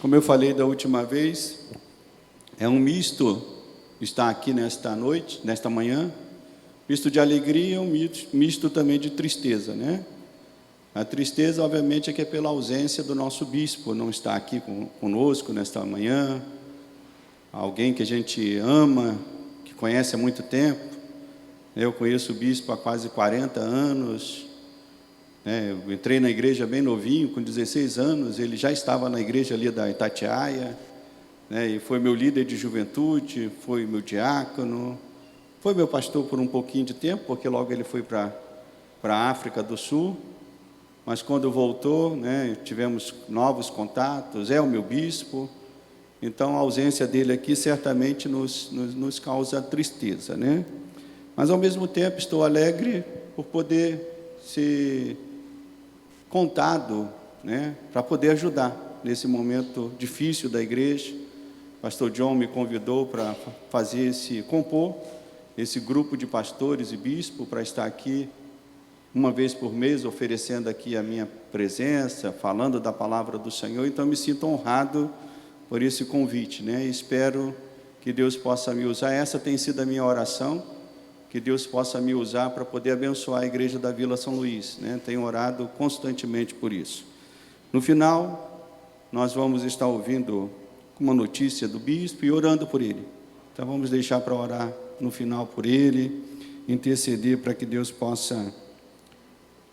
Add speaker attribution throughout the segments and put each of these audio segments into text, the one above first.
Speaker 1: Como eu falei da última vez, é um misto estar aqui nesta noite, nesta manhã, misto de alegria, um misto também de tristeza, né? A tristeza, obviamente, é que é pela ausência do nosso bispo, não está aqui conosco nesta manhã, alguém que a gente ama, que conhece há muito tempo. Eu conheço o bispo há quase 40 anos, né? Eu entrei na igreja bem novinho, com 16 anos, ele já estava na igreja ali da Itatiaia, né? E foi meu líder de juventude, foi meu diácono, foi meu pastor por um pouquinho de tempo, porque logo ele foi para a África do Sul, mas quando voltou, né, tivemos novos contatos, é o meu bispo. Então a ausência dele aqui certamente nos causa tristeza, né? Mas ao mesmo tempo estou alegre por poder ser contado, né, para poder ajudar nesse momento difícil da igreja. O pastor John me convidou para compor esse grupo de pastores e bispos para estar aqui uma vez por mês, oferecendo aqui a minha presença, falando da palavra do Senhor. Então me sinto honrado por esse convite, né? Espero que Deus possa me usar. Essa tem sido a minha oração, que Deus possa me usar para poder abençoar a igreja da Vila São Luís, né? Tenho orado constantemente por isso. No final, nós vamos estar ouvindo uma notícia do bispo e orando por ele. Então vamos deixar para orar no final por ele, interceder para que Deus possa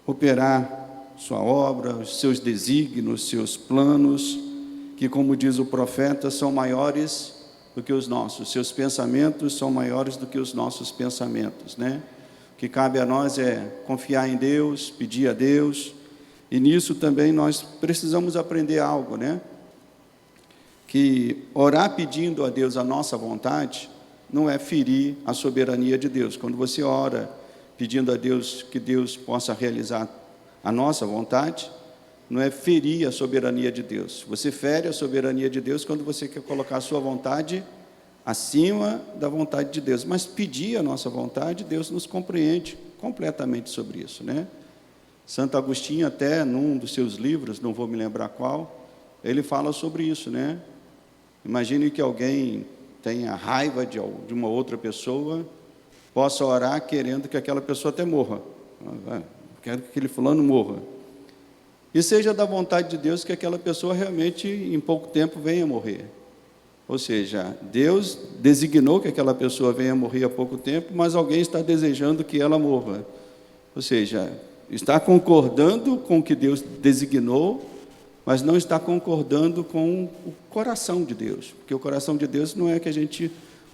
Speaker 1: operar sua obra, os seus desígnios, seus planos, que, como diz o profeta, são maiores do que os nossos, seus pensamentos são maiores do que os nossos pensamentos, né? O que cabe a nós é confiar em Deus, pedir a Deus, e nisso também nós precisamos aprender algo, né? Que orar pedindo a Deus a nossa vontade não é ferir a soberania de Deus. Quando você ora pedindo a Deus que Deus possa realizar a nossa vontade, não é ferir a soberania de Deus. Você fere a soberania de Deus quando você quer colocar a sua vontade acima da vontade de Deus. Mas pedir a nossa vontade, Deus nos compreende completamente sobre isso, né? Santo Agostinho, até num dos seus livros, não vou me lembrar qual, ele fala sobre isso, né? Imagine que alguém tenha raiva de uma outra pessoa, possa orar querendo que aquela pessoa até morra. Quero que aquele fulano morra. E seja da vontade de Deus que aquela pessoa realmente, em pouco tempo, venha morrer. Ou seja, Deus designou que aquela pessoa venha morrer há pouco tempo, mas alguém está desejando que ela morra. Ou seja, está concordando com o que Deus designou, mas não está concordando com o coração de Deus. Porque o coração de Deus não é que a gente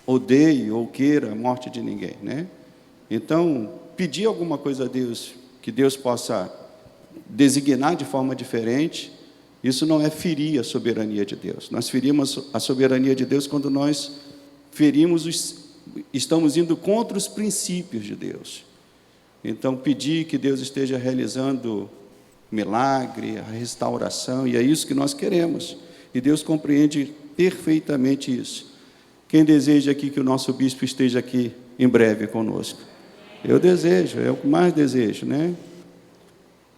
Speaker 1: odeie ou queira a morte de ninguém, né? Então, pedir alguma coisa a Deus, que Deus possa designar de forma diferente, isso não é ferir a soberania de Deus. Nós ferimos a soberania de Deus quando nós estamos indo contra os princípios de Deus. Então, pedir que Deus esteja realizando milagre, a restauração, e é isso que nós queremos. E Deus compreende perfeitamente isso. Quem deseja aqui que o nosso bispo esteja aqui em breve conosco? Eu desejo, é o que mais desejo, né?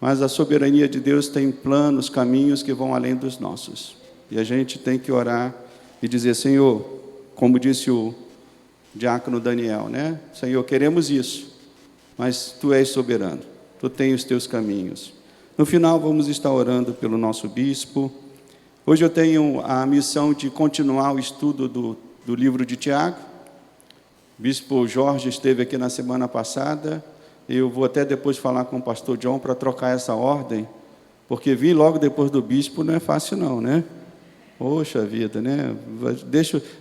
Speaker 1: Mas a soberania de Deus tem planos, caminhos que vão além dos nossos. E a gente tem que orar e dizer: Senhor, como disse o diácono Daniel, né? Senhor, queremos isso, mas Tu és soberano, Tu tens os Teus caminhos. No final, vamos estar orando pelo nosso bispo. Hoje eu tenho a missão de continuar o estudo do livro de Tiago. O bispo Jorge esteve aqui na semana passada. Eu vou até depois falar com o pastor John para trocar essa ordem, porque vir logo depois do bispo não é fácil não, né? Poxa vida, né?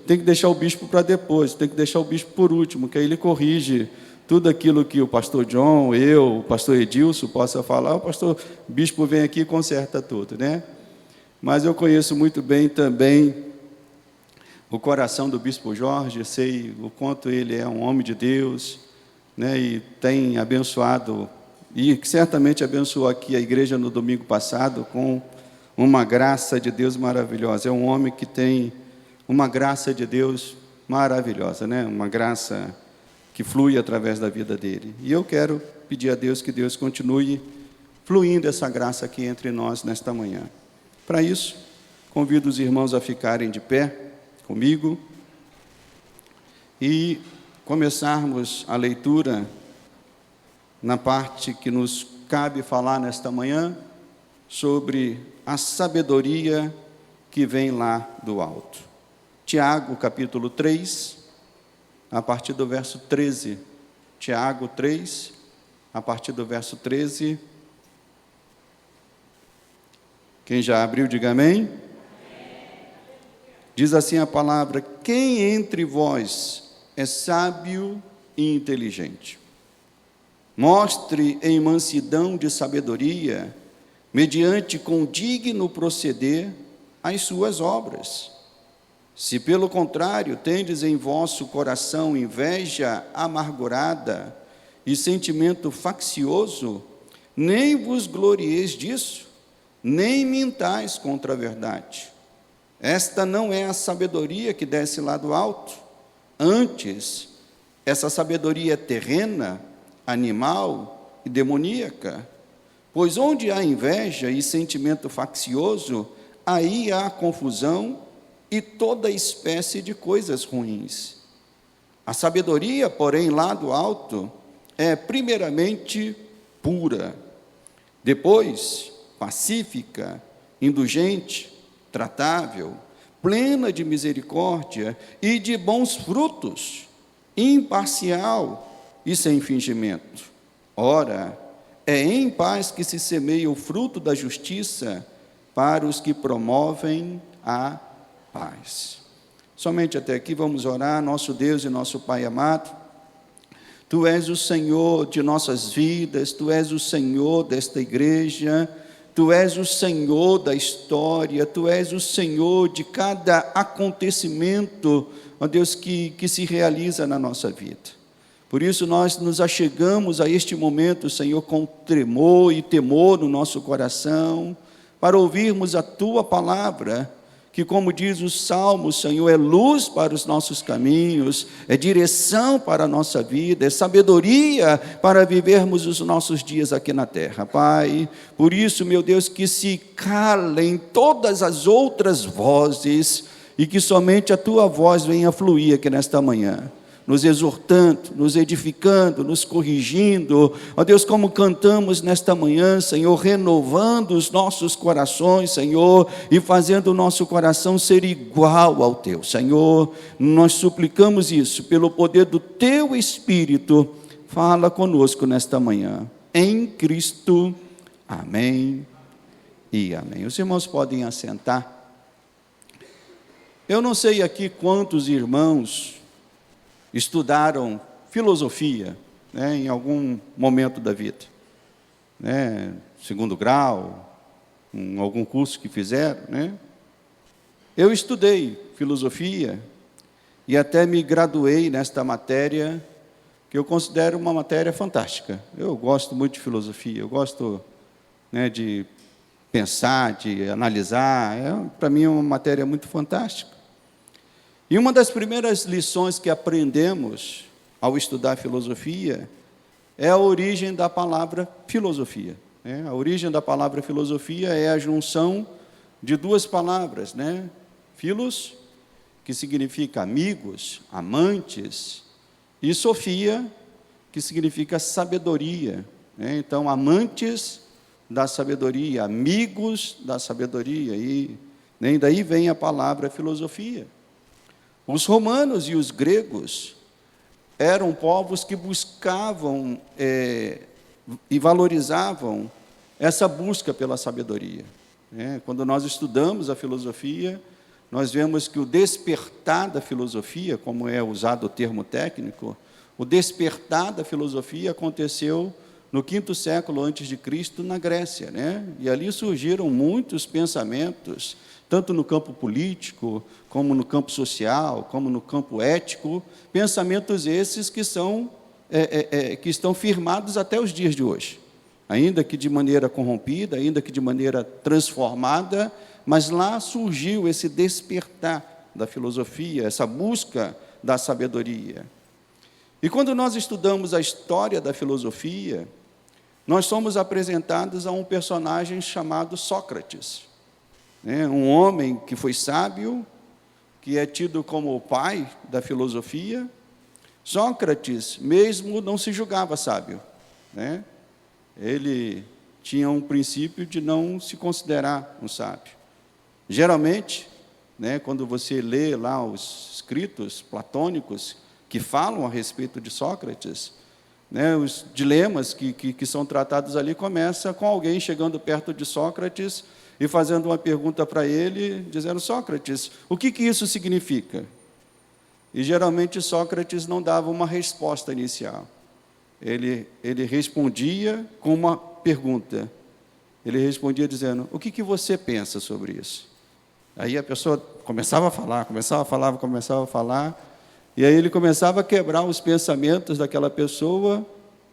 Speaker 1: Tem que deixar o bispo para depois, tem que deixar o bispo por último, que aí ele corrige tudo aquilo que o pastor John, o pastor Edilson possa falar. O pastor bispo vem aqui e conserta tudo, né? Mas eu conheço muito bem também o coração do bispo Jorge, sei o quanto ele é um homem de Deus, né, e tem abençoado, e certamente abençoou aqui a igreja no domingo passado com uma graça de Deus maravilhosa. É um homem que tem uma graça de Deus maravilhosa, né? Uma graça que flui através da vida dele. E eu quero pedir a Deus que Deus continue fluindo essa graça aqui entre nós nesta manhã. Para isso, Convido os irmãos a ficarem de pé comigo e começarmos a leitura na parte que nos cabe falar nesta manhã sobre a sabedoria que vem lá do alto. Tiago, capítulo 3, a partir do verso 13. Tiago 3, a partir do verso 13. Quem já abriu, diga amém. Diz assim a palavra: quem entre vós é sábio e inteligente? Mostre em mansidão de sabedoria, mediante condigno proceder, as suas obras. Se, pelo contrário, tendes em vosso coração inveja amargurada e sentimento faccioso, nem vos glorieis disso, nem mintais contra a verdade. Esta não é a sabedoria que desce lá do alto. Antes, essa sabedoria é terrena, animal e demoníaca. Pois onde há inveja e sentimento faccioso, aí há confusão e toda espécie de coisas ruins. A sabedoria, porém, lá do alto, é primeiramente pura, depois pacífica, indulgente, tratável, plena de misericórdia e de bons frutos, imparcial e sem fingimento. Ora, é em paz que se semeia o fruto da justiça para os que promovem a paz. Somente até aqui vamos orar. Nosso Deus e nosso Pai amado, Tu és o Senhor de nossas vidas, Tu és o Senhor desta igreja, Tu és o Senhor da história, Tu és o Senhor de cada acontecimento, ó Deus, que se realiza na nossa vida. Por isso nós nos achegamos a este momento, Senhor, com tremor e temor no nosso coração, para ouvirmos a Tua palavra, que, como diz o Salmo, Senhor, é luz para os nossos caminhos, é direção para a nossa vida, é sabedoria para vivermos os nossos dias aqui na terra. Pai, por isso, meu Deus, que se calem todas as outras vozes e que somente a Tua voz venha fluir aqui nesta manhã, nos exortando, nos edificando, nos corrigindo, ó Deus, como cantamos nesta manhã, Senhor, renovando os nossos corações, Senhor, e fazendo o nosso coração ser igual ao Teu, Senhor. Nós suplicamos isso, pelo poder do Teu Espírito, fala conosco nesta manhã, em Cristo, amém e amém. Os irmãos podem assentar. Eu não sei aqui quantos irmãos estudaram filosofia, né, em algum momento da vida, né, segundo grau, em algum curso que fizeram, né? Eu estudei filosofia e até me graduei nesta matéria, que eu considero uma matéria fantástica. Eu gosto muito de filosofia, eu gosto, né, de pensar, de analisar, para mim é uma matéria muito fantástica. E uma das primeiras lições que aprendemos ao estudar filosofia é a origem da palavra filosofia. A origem da palavra filosofia é a junção de duas palavras, né? Philos, que significa amigos, amantes, e sofia, que significa sabedoria. Então, amantes da sabedoria, amigos da sabedoria, e daí vem a palavra filosofia. Os romanos e os gregos eram povos que buscavam e valorizavam essa busca pela sabedoria. Quando nós estudamos a filosofia, nós vemos que o despertar da filosofia, como é usado o termo técnico, o despertar da filosofia aconteceu no 5º século antes de Cristo, na Grécia, né? E ali surgiram muitos pensamentos, tanto no campo político, como no campo social, como no campo ético, pensamentos esses que estão firmados até os dias de hoje, ainda que de maneira corrompida, ainda que de maneira transformada, mas lá surgiu esse despertar da filosofia, essa busca da sabedoria. E quando nós estudamos a história da filosofia, nós somos apresentados a um personagem chamado Sócrates. né? Um homem que foi sábio, que é tido como o pai da filosofia. Sócrates mesmo não se julgava sábio, né? Ele tinha um princípio de não se considerar um sábio. Geralmente, né, quando você lê lá os escritos platônicos que falam a respeito de Sócrates, né, os dilemas que são tratados ali começam com alguém chegando perto de Sócrates e fazendo uma pergunta para ele, dizendo: Sócrates, o que isso significa? E geralmente Sócrates não dava uma resposta inicial. Ele respondia com uma pergunta. Ele respondia dizendo: o que você pensa sobre isso? Aí a pessoa começava a falar, e aí ele começava a quebrar os pensamentos daquela pessoa,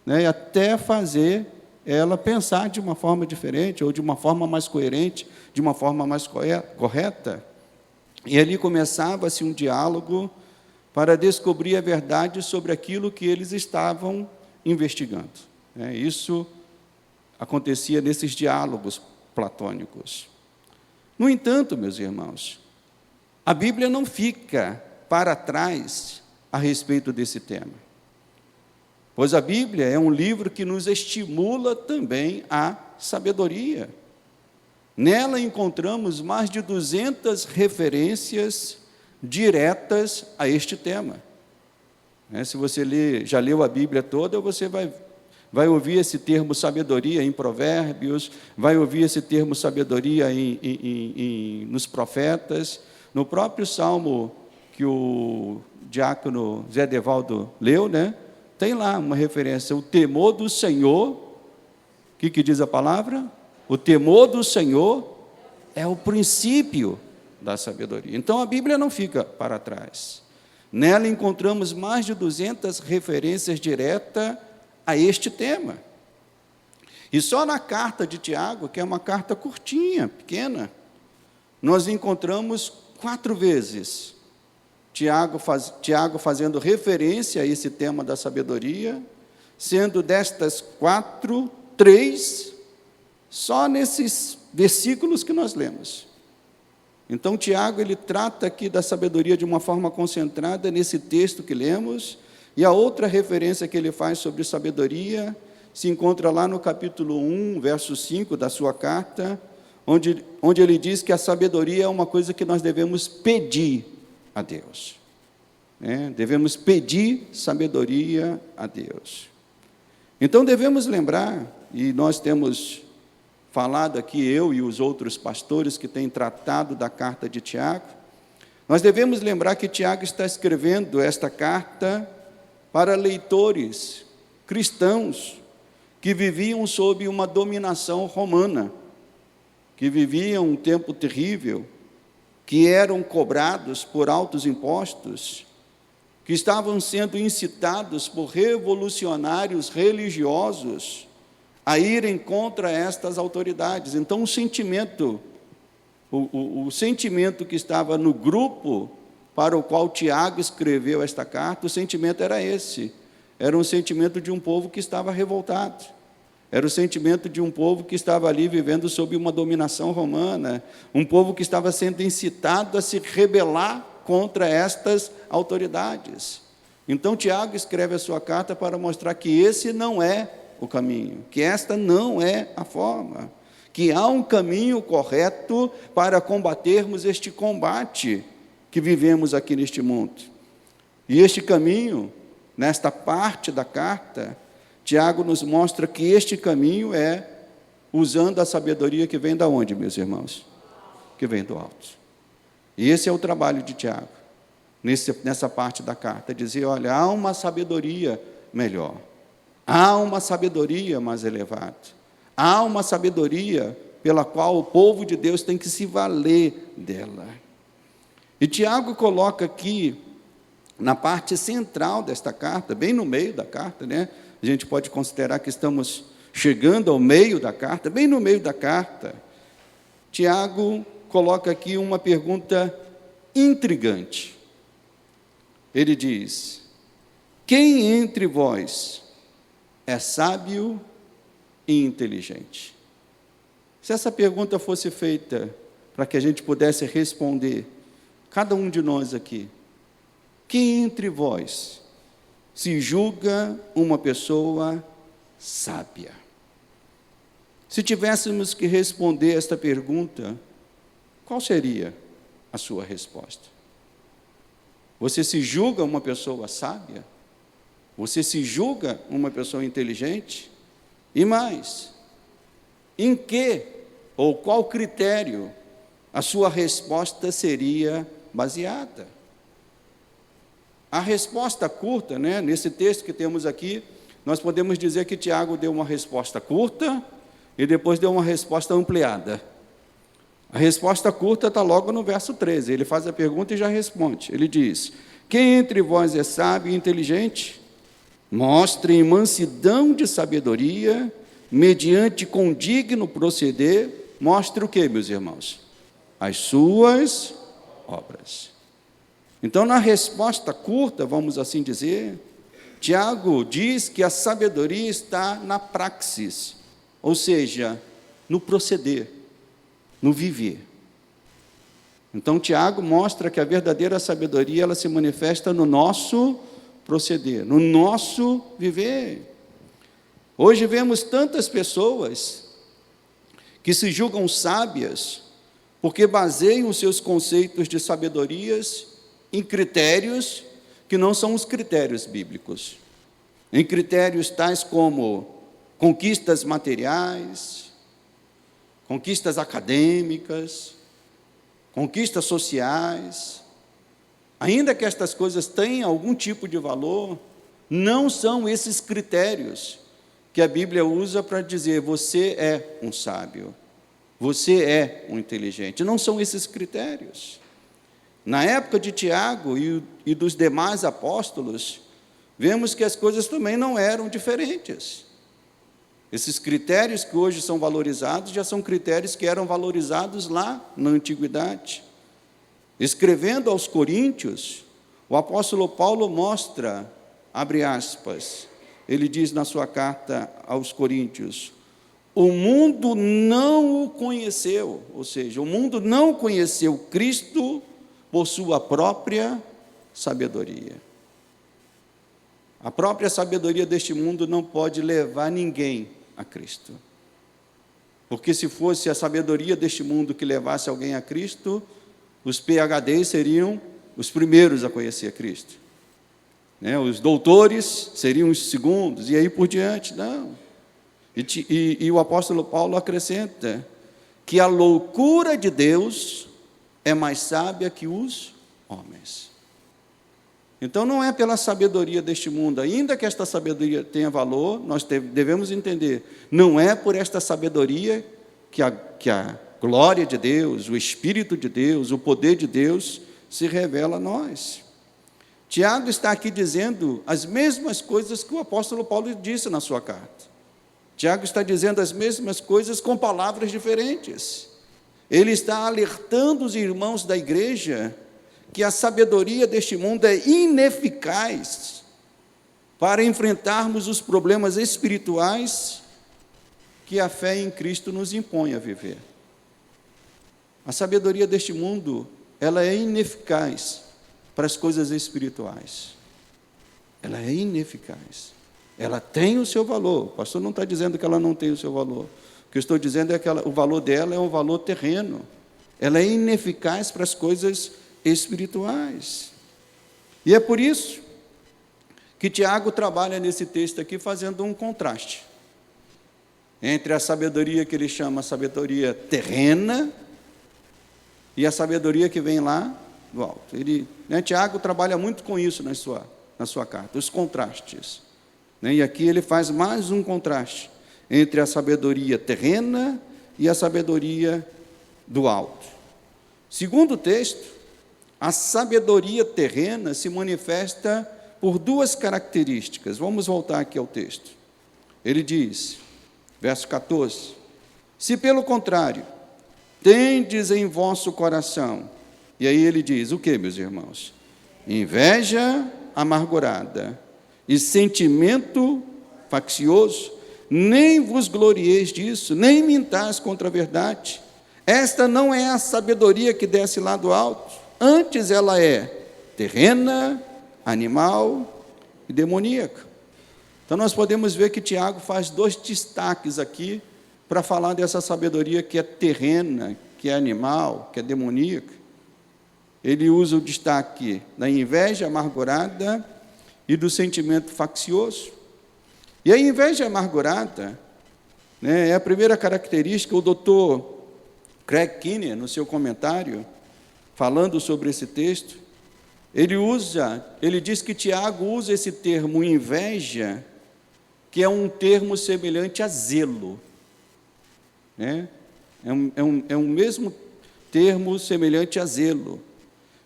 Speaker 1: né, e até fazer ela pensar de uma forma diferente, ou de uma forma mais coerente, de uma forma mais correta. E ali começava-se um diálogo para descobrir a verdade sobre aquilo que eles estavam investigando. Isso acontecia nesses diálogos platônicos. No entanto, meus irmãos, a Bíblia não fica para trás a respeito desse tema, pois a Bíblia é um livro que nos estimula também a sabedoria. Nela encontramos mais de 200 referências diretas a este tema. Se você já leu a Bíblia toda, você vai ouvir esse termo sabedoria em Provérbios, vai ouvir esse termo sabedoria nos profetas. No próprio Salmo que o diácono Zé Devaldo leu, né, tem lá uma referência: o temor do Senhor. O que diz a palavra? O temor do Senhor é o princípio da sabedoria. Então a Bíblia não fica para trás. Nela encontramos mais de 200 referências diretas a este tema. E só na carta de Tiago, que é uma carta curtinha, pequena, nós encontramos 4 vezes Tiago fazendo referência a esse tema da sabedoria, sendo destas 4, 3 só nesses versículos que nós lemos. Então Tiago ele trata aqui da sabedoria de uma forma concentrada nesse texto que lemos. E a outra referência que ele faz sobre sabedoria se encontra lá no capítulo 1, verso 5 da sua carta, onde ele diz que a sabedoria é uma coisa que nós devemos pedir a Deus. Devemos pedir sabedoria a Deus. Então devemos lembrar, e nós temos falado aqui, eu e os outros pastores que têm tratado da carta de Tiago, nós devemos lembrar que Tiago está escrevendo esta carta para leitores cristãos que viviam sob uma dominação romana, que viviam um tempo terrível, que eram cobrados por altos impostos, que estavam sendo incitados por revolucionários religiosos a irem contra estas autoridades. Então o sentimento que estava no grupo para o qual Tiago escreveu esta carta, o sentimento era esse. Era um sentimento de um povo que estava revoltado. Era o sentimento de um povo que estava ali vivendo sob uma dominação romana, um povo que estava sendo incitado a se rebelar contra estas autoridades. Então Tiago escreve a sua carta para mostrar que esse não é o caminho, que esta não é a forma, que há um caminho correto para combatermos este combate que vivemos aqui neste mundo. E este caminho, nesta parte da carta, Tiago nos mostra que este caminho é usando a sabedoria que vem da onde, meus irmãos? Que vem do alto. E esse é o trabalho de Tiago, nessa parte da carta, dizer: olha, há uma sabedoria melhor, há uma sabedoria mais elevada, há uma sabedoria pela qual o povo de Deus tem que se valer dela. E Tiago coloca aqui, na parte central desta carta, bem no meio da carta, né? A gente pode considerar que estamos chegando ao meio da carta, bem no meio da carta, Tiago coloca aqui uma pergunta intrigante. Ele diz: quem entre vós é sábio e inteligente? Se essa pergunta fosse feita para que a gente pudesse responder, cada um de nós aqui: quem entre vós se julga uma pessoa sábia? Se tivéssemos que responder esta pergunta, qual seria a sua resposta? Você se julga uma pessoa sábia? Você se julga uma pessoa inteligente? E mais, em que ou qual critério a sua resposta seria baseada? A resposta curta, nesse texto que temos aqui, nós podemos dizer que Tiago deu uma resposta curta e depois deu uma resposta ampliada. A resposta curta está logo no verso 13, ele faz a pergunta e já responde. Ele diz: quem entre vós é sábio e inteligente? Mostrem mansidão de sabedoria, mediante condigno proceder. Mostre o que, meus irmãos? As suas obras. Então, na resposta curta, vamos assim dizer, Tiago diz que a sabedoria está na praxis, ou seja, no proceder, no viver. Então, Tiago mostra que a verdadeira sabedoria, ela se manifesta no nosso proceder, no nosso viver. Hoje vemos tantas pessoas que se julgam sábias porque baseiam os seus conceitos de sabedorias em critérios que não são os critérios bíblicos, em critérios tais como conquistas materiais, conquistas acadêmicas, conquistas sociais. Ainda que estas coisas tenham algum tipo de valor, não são esses critérios que a Bíblia usa para dizer você é um sábio, você é um inteligente. Não são esses critérios. Na época de Tiago e dos demais apóstolos, vemos que as coisas também não eram diferentes. Esses critérios que hoje são valorizados já são critérios que eram valorizados lá na antiguidade. Escrevendo aos Coríntios, o apóstolo Paulo mostra, abre aspas, ele diz na sua carta aos Coríntios: o mundo não o conheceu, ou seja, o mundo não conheceu Cristo por sua própria sabedoria. A própria sabedoria deste mundo não pode levar ninguém a Cristo. Porque se fosse a sabedoria deste mundo que levasse alguém a Cristo, os PhDs seriam os primeiros a conhecer Cristo. Os doutores seriam os segundos, e aí por diante. Não. E o apóstolo Paulo acrescenta que a loucura de Deus é mais sábia que os homens. Então, não é pela sabedoria deste mundo, ainda que esta sabedoria tenha valor, nós devemos entender, não é por esta sabedoria que a glória de Deus, o Espírito de Deus, o poder de Deus se revela a nós. Tiago está aqui dizendo as mesmas coisas que o apóstolo Paulo disse na sua carta. Tiago está dizendo as mesmas coisas com palavras diferentes. Ele está alertando os irmãos da igreja que a sabedoria deste mundo é ineficaz para enfrentarmos os problemas espirituais que a fé em Cristo nos impõe a viver. A sabedoria deste mundo, ela é ineficaz para as coisas espirituais. Ela é ineficaz. Ela tem o seu valor. O pastor não está dizendo que ela não tem o seu valor. O que eu estou dizendo é que o valor dela é um valor terreno. Ela é ineficaz para as coisas espirituais. E é por isso que Tiago trabalha nesse texto aqui fazendo um contraste entre a sabedoria que ele chama sabedoria terrena e a sabedoria que vem lá do alto. Tiago trabalha muito com isso na sua carta, os contrastes. E aqui ele faz mais um contraste entre a sabedoria terrena e a sabedoria do alto. Segundo o texto, a sabedoria terrena se manifesta por duas características. Vamos voltar aqui ao texto. Ele diz, verso 14: se pelo contrário, tendes em vosso coração, e aí ele diz, o que, meus irmãos? Inveja amargurada e sentimento faccioso, nem vos glorieis disso, nem mintais contra a verdade. Esta não é a sabedoria que desce lá do alto, antes ela é terrena, animal e demoníaca. Então nós podemos ver que Tiago faz 2 destaques aqui para falar dessa sabedoria que é terrena, que é animal, que é demoníaca. Ele usa o destaque da inveja amargurada e do sentimento faccioso. E a inveja amargurada, né, é a primeira característica. O doutor Craig Kinnear, no seu comentário, falando sobre esse texto, ele diz que Tiago usa esse termo inveja, que é um termo semelhante a zelo, né? É um mesmo termo semelhante a zelo.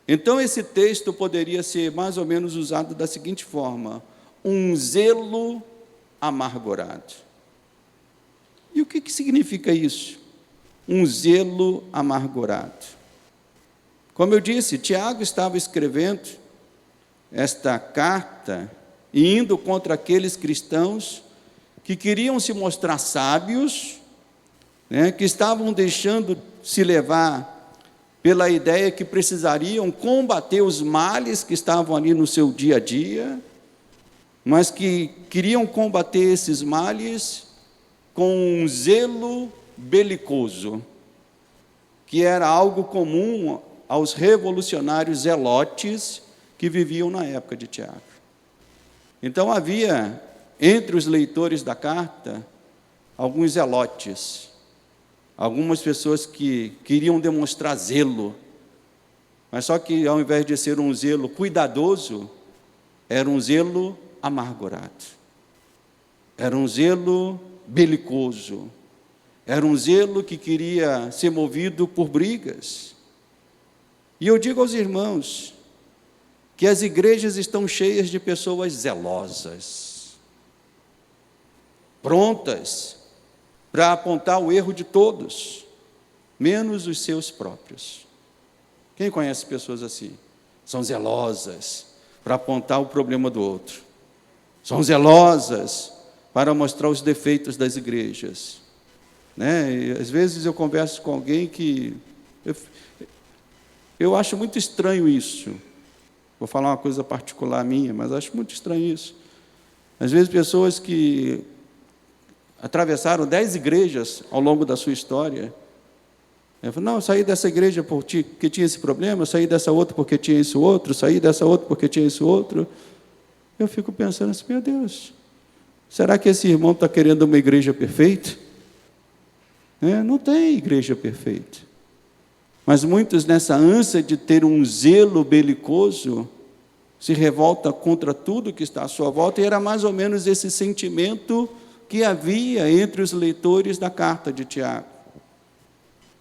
Speaker 1: Então, esse texto poderia ser mais ou menos usado da seguinte forma: um zelo amargurado. E o que significa isso? Um zelo amargurado. Como eu disse, Tiago estava escrevendo esta carta e indo contra aqueles cristãos que queriam se mostrar sábios, né, que estavam deixando se levar pela ideia que precisariam combater os males que estavam ali no seu dia a dia, mas que queriam combater esses males com um zelo belicoso, que era algo comum aos revolucionários zelotes que viviam na época de Tiago. Então havia entre os leitores da carta alguns zelotes, algumas pessoas que queriam demonstrar zelo, mas só que ao invés de ser um zelo cuidadoso, era um zelo amargurado, era um zelo belicoso, era um zelo que queria ser movido por brigas. E eu digo aos irmãos que as igrejas estão cheias de pessoas zelosas, prontas para apontar o erro de todos, menos os seus próprios. Quem conhece pessoas assim? São zelosas para apontar o problema do outro, são zelosas para mostrar os defeitos das igrejas, né? E, às vezes eu converso com alguém que eu acho muito estranho isso. Vou falar uma coisa particular minha, mas acho muito estranho isso. Às vezes pessoas que atravessaram 10 igrejas ao longo da sua história, eu falo, não, eu saí dessa igreja porque tinha esse problema, eu saí dessa outra porque tinha isso outro, saí dessa outra porque tinha isso outro. Eu fico pensando assim, meu Deus, será que esse irmão está querendo uma igreja perfeita? Não tem igreja perfeita. Mas muitos, nessa ânsia de ter um zelo belicoso, se revoltam contra tudo que está à sua volta, e era mais ou menos esse sentimento que havia entre os leitores da carta de Tiago.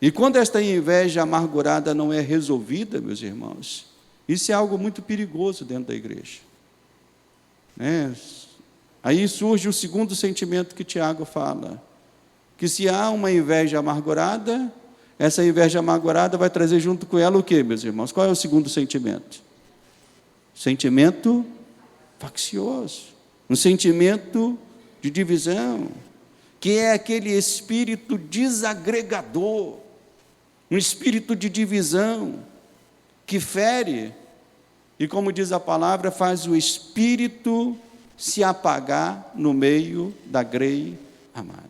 Speaker 1: E quando esta inveja amargurada não é resolvida, meus irmãos, isso é algo muito perigoso dentro da igreja. Aí surge o segundo sentimento que Tiago fala, que se há uma inveja amargurada, essa inveja amargurada vai trazer junto com ela o quê, meus irmãos? Qual é o segundo sentimento? Sentimento faccioso, um sentimento de divisão, que é aquele espírito desagregador, um espírito de divisão, que fere, e como diz a palavra, faz o espírito se apagar no meio da grei amada.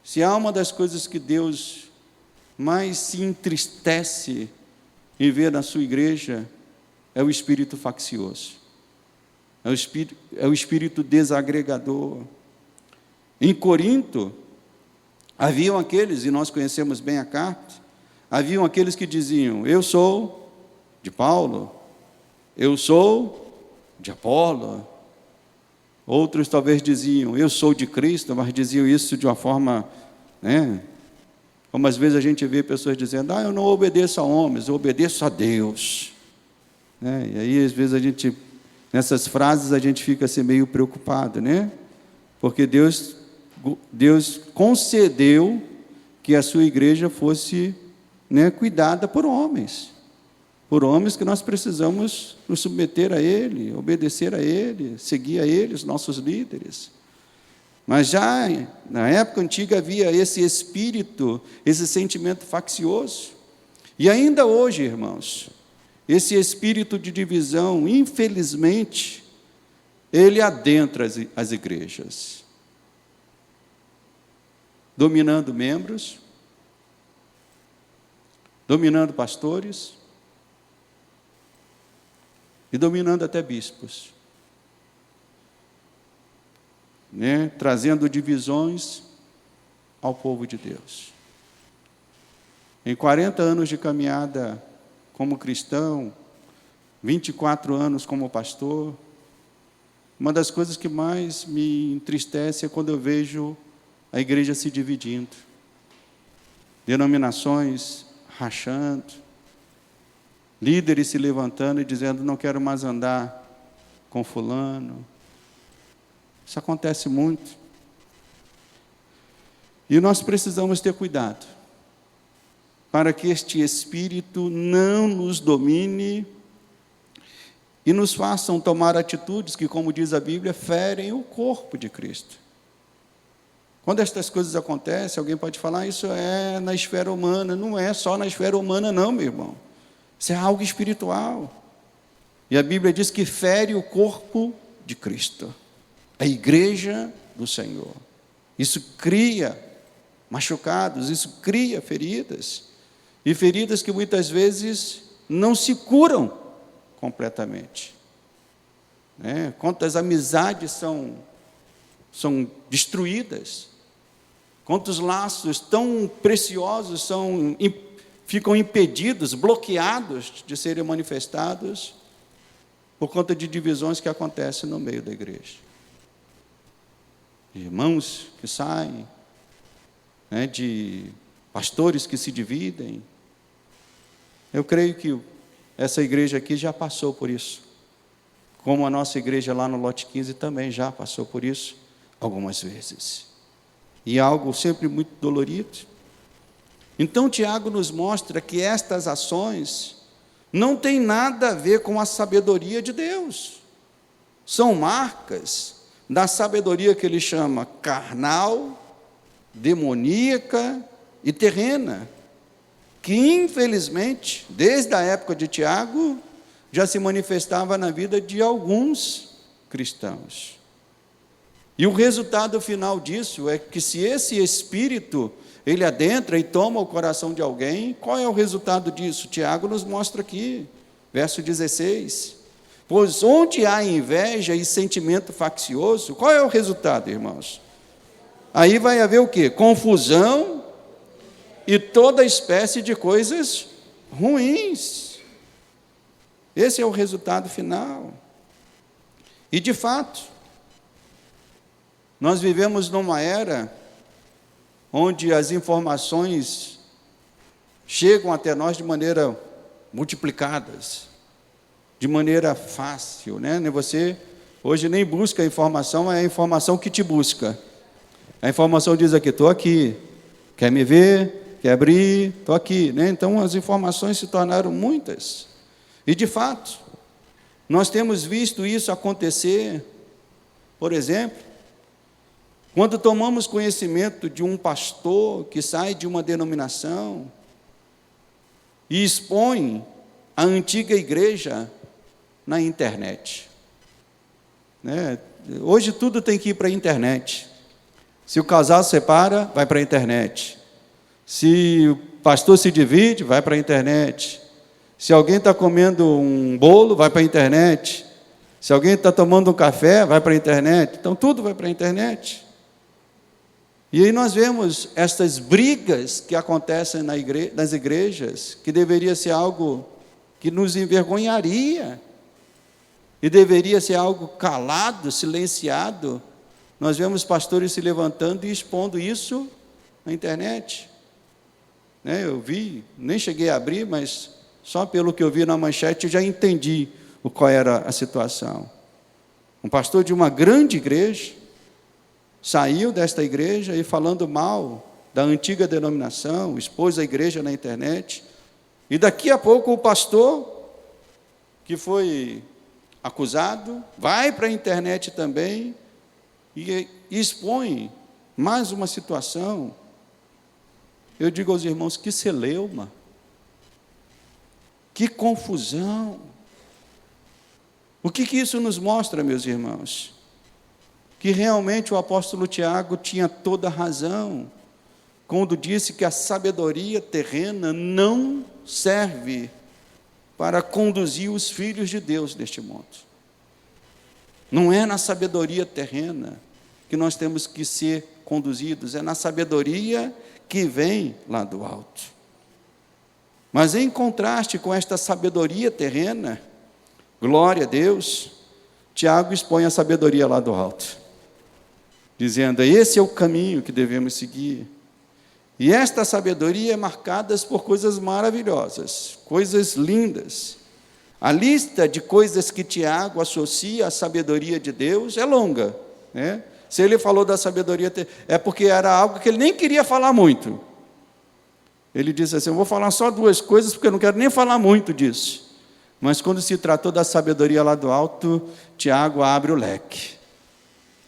Speaker 1: Se há uma das coisas que Deus mais se entristece em ver na sua igreja, é o espírito faccioso, é o espírito desagregador. Em Corinto, haviam aqueles, e nós conhecemos bem a carta, haviam aqueles que diziam, eu sou de Paulo, eu sou de Apolo. Outros talvez diziam, eu sou de Cristo, mas diziam isso de uma forma, como às vezes a gente vê pessoas dizendo, eu não obedeço a homens, eu obedeço a Deus. E aí, às vezes, nessas frases, a gente fica assim meio preocupado, porque Deus concedeu que a sua igreja fosse cuidada por homens que nós precisamos nos submeter a Ele, obedecer a Ele, seguir a Ele, os nossos líderes. Mas já na época antiga havia esse espírito, esse sentimento faccioso. E ainda hoje, irmãos, esse espírito de divisão, infelizmente, ele adentra as igrejas, dominando membros, dominando pastores e dominando até bispos, né? Trazendo divisões ao povo de Deus. Em 40 anos de caminhada como cristão, 24 anos como pastor, uma das coisas que mais me entristece é quando eu vejo a igreja se dividindo, denominações rachando, líderes se levantando e dizendo: não quero mais andar com fulano. Isso acontece muito. E nós precisamos ter cuidado, para que este espírito não nos domine e nos façam tomar atitudes que, como diz a Bíblia, ferem o corpo de Cristo. Quando estas coisas acontecem, alguém pode falar: isso é na esfera humana. Não é só na esfera humana não, meu irmão. Isso é algo espiritual. E a Bíblia diz que fere o corpo de Cristo, a igreja do Senhor. Isso cria machucados, isso cria feridas. E feridas que muitas vezes não se curam completamente. Quantas amizades são destruídas, quantos laços tão preciosos ficam impedidos, bloqueados de serem manifestados por conta de divisões que acontecem no meio da igreja. De irmãos que saem, de pastores que se dividem. Eu creio que essa igreja aqui já passou por isso, como a nossa igreja lá no lote 15 também já passou por isso algumas vezes, e algo sempre muito dolorido. Então Tiago nos mostra que estas ações não têm nada a ver com a sabedoria de Deus, são marcas da sabedoria que ele chama carnal, demoníaca e terrena, que infelizmente, desde a época de Tiago, já se manifestava na vida de alguns cristãos. E o resultado final disso é que, se esse espírito ele adentra e toma o coração de alguém, qual é o resultado disso? Tiago nos mostra aqui, verso 16: pois onde há inveja e sentimento faccioso, qual é o resultado, irmãos? Aí vai haver o quê? Confusão e toda espécie de coisas ruins. Esse é o resultado final. E de fato, nós vivemos numa era onde as informações chegam até nós de maneira multiplicadas, de maneira fácil, né? Você hoje nem busca a informação, é a informação que te busca. A informação diz aqui: estou aqui, quer me ver, quer abrir, estou aqui, né? Então as informações se tornaram muitas. E de fato, nós temos visto isso acontecer, por exemplo, quando tomamos conhecimento de um pastor que sai de uma denominação e expõe a antiga igreja na internet. Hoje tudo tem que ir para a internet. Se o casal se separa, vai para a internet. Se o pastor se divide, vai para a internet. Se alguém está comendo um bolo, vai para a internet. Se alguém está tomando um café, vai para a internet. Então tudo vai para a internet. E aí nós vemos estas brigas que acontecem nas igrejas, que deveria ser algo que nos envergonharia, e deveria ser algo calado, silenciado. Nós vemos pastores se levantando e expondo isso na internet. Eu vi, nem cheguei a abrir, mas só pelo que eu vi na manchete eu já entendi qual era a situação. Um pastor de uma grande igreja saiu desta igreja e, falando mal da antiga denominação, expôs a igreja na internet, e daqui a pouco o pastor que foi acusado vai para a internet também e expõe mais uma situação. Eu digo aos irmãos, que celeuma, que confusão. O que isso nos mostra, meus irmãos? Que realmente o apóstolo Tiago tinha toda a razão quando disse que a sabedoria terrena não serve para conduzir os filhos de Deus neste mundo. Não é na sabedoria terrena que nós temos que ser conduzidos, é na sabedoria que vem lá do alto. Mas em contraste com esta sabedoria terrena, glória a Deus, Tiago expõe a sabedoria lá do alto, dizendo, esse é o caminho que devemos seguir. E esta sabedoria é marcada por coisas maravilhosas, coisas lindas. A lista de coisas que Tiago associa à sabedoria de Deus é longa, né? Se ele falou da sabedoria, é porque era algo que ele nem queria falar muito. Ele disse assim, eu vou falar só 2 coisas, porque eu não quero nem falar muito disso. Mas quando se tratou da sabedoria lá do alto, Tiago abre o leque,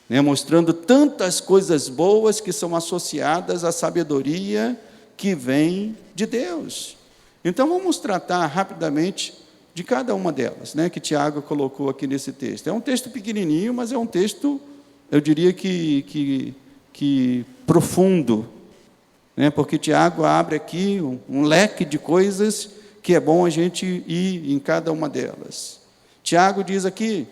Speaker 1: né, mostrando tantas coisas boas que são associadas à sabedoria que vem de Deus. Então vamos tratar rapidamente de cada uma delas, né, que Tiago colocou aqui nesse texto. É um texto pequenininho, mas é um texto, eu diria que profundo, né, porque Tiago abre aqui um leque de coisas que é bom a gente ir em cada uma delas. Tiago diz aqui,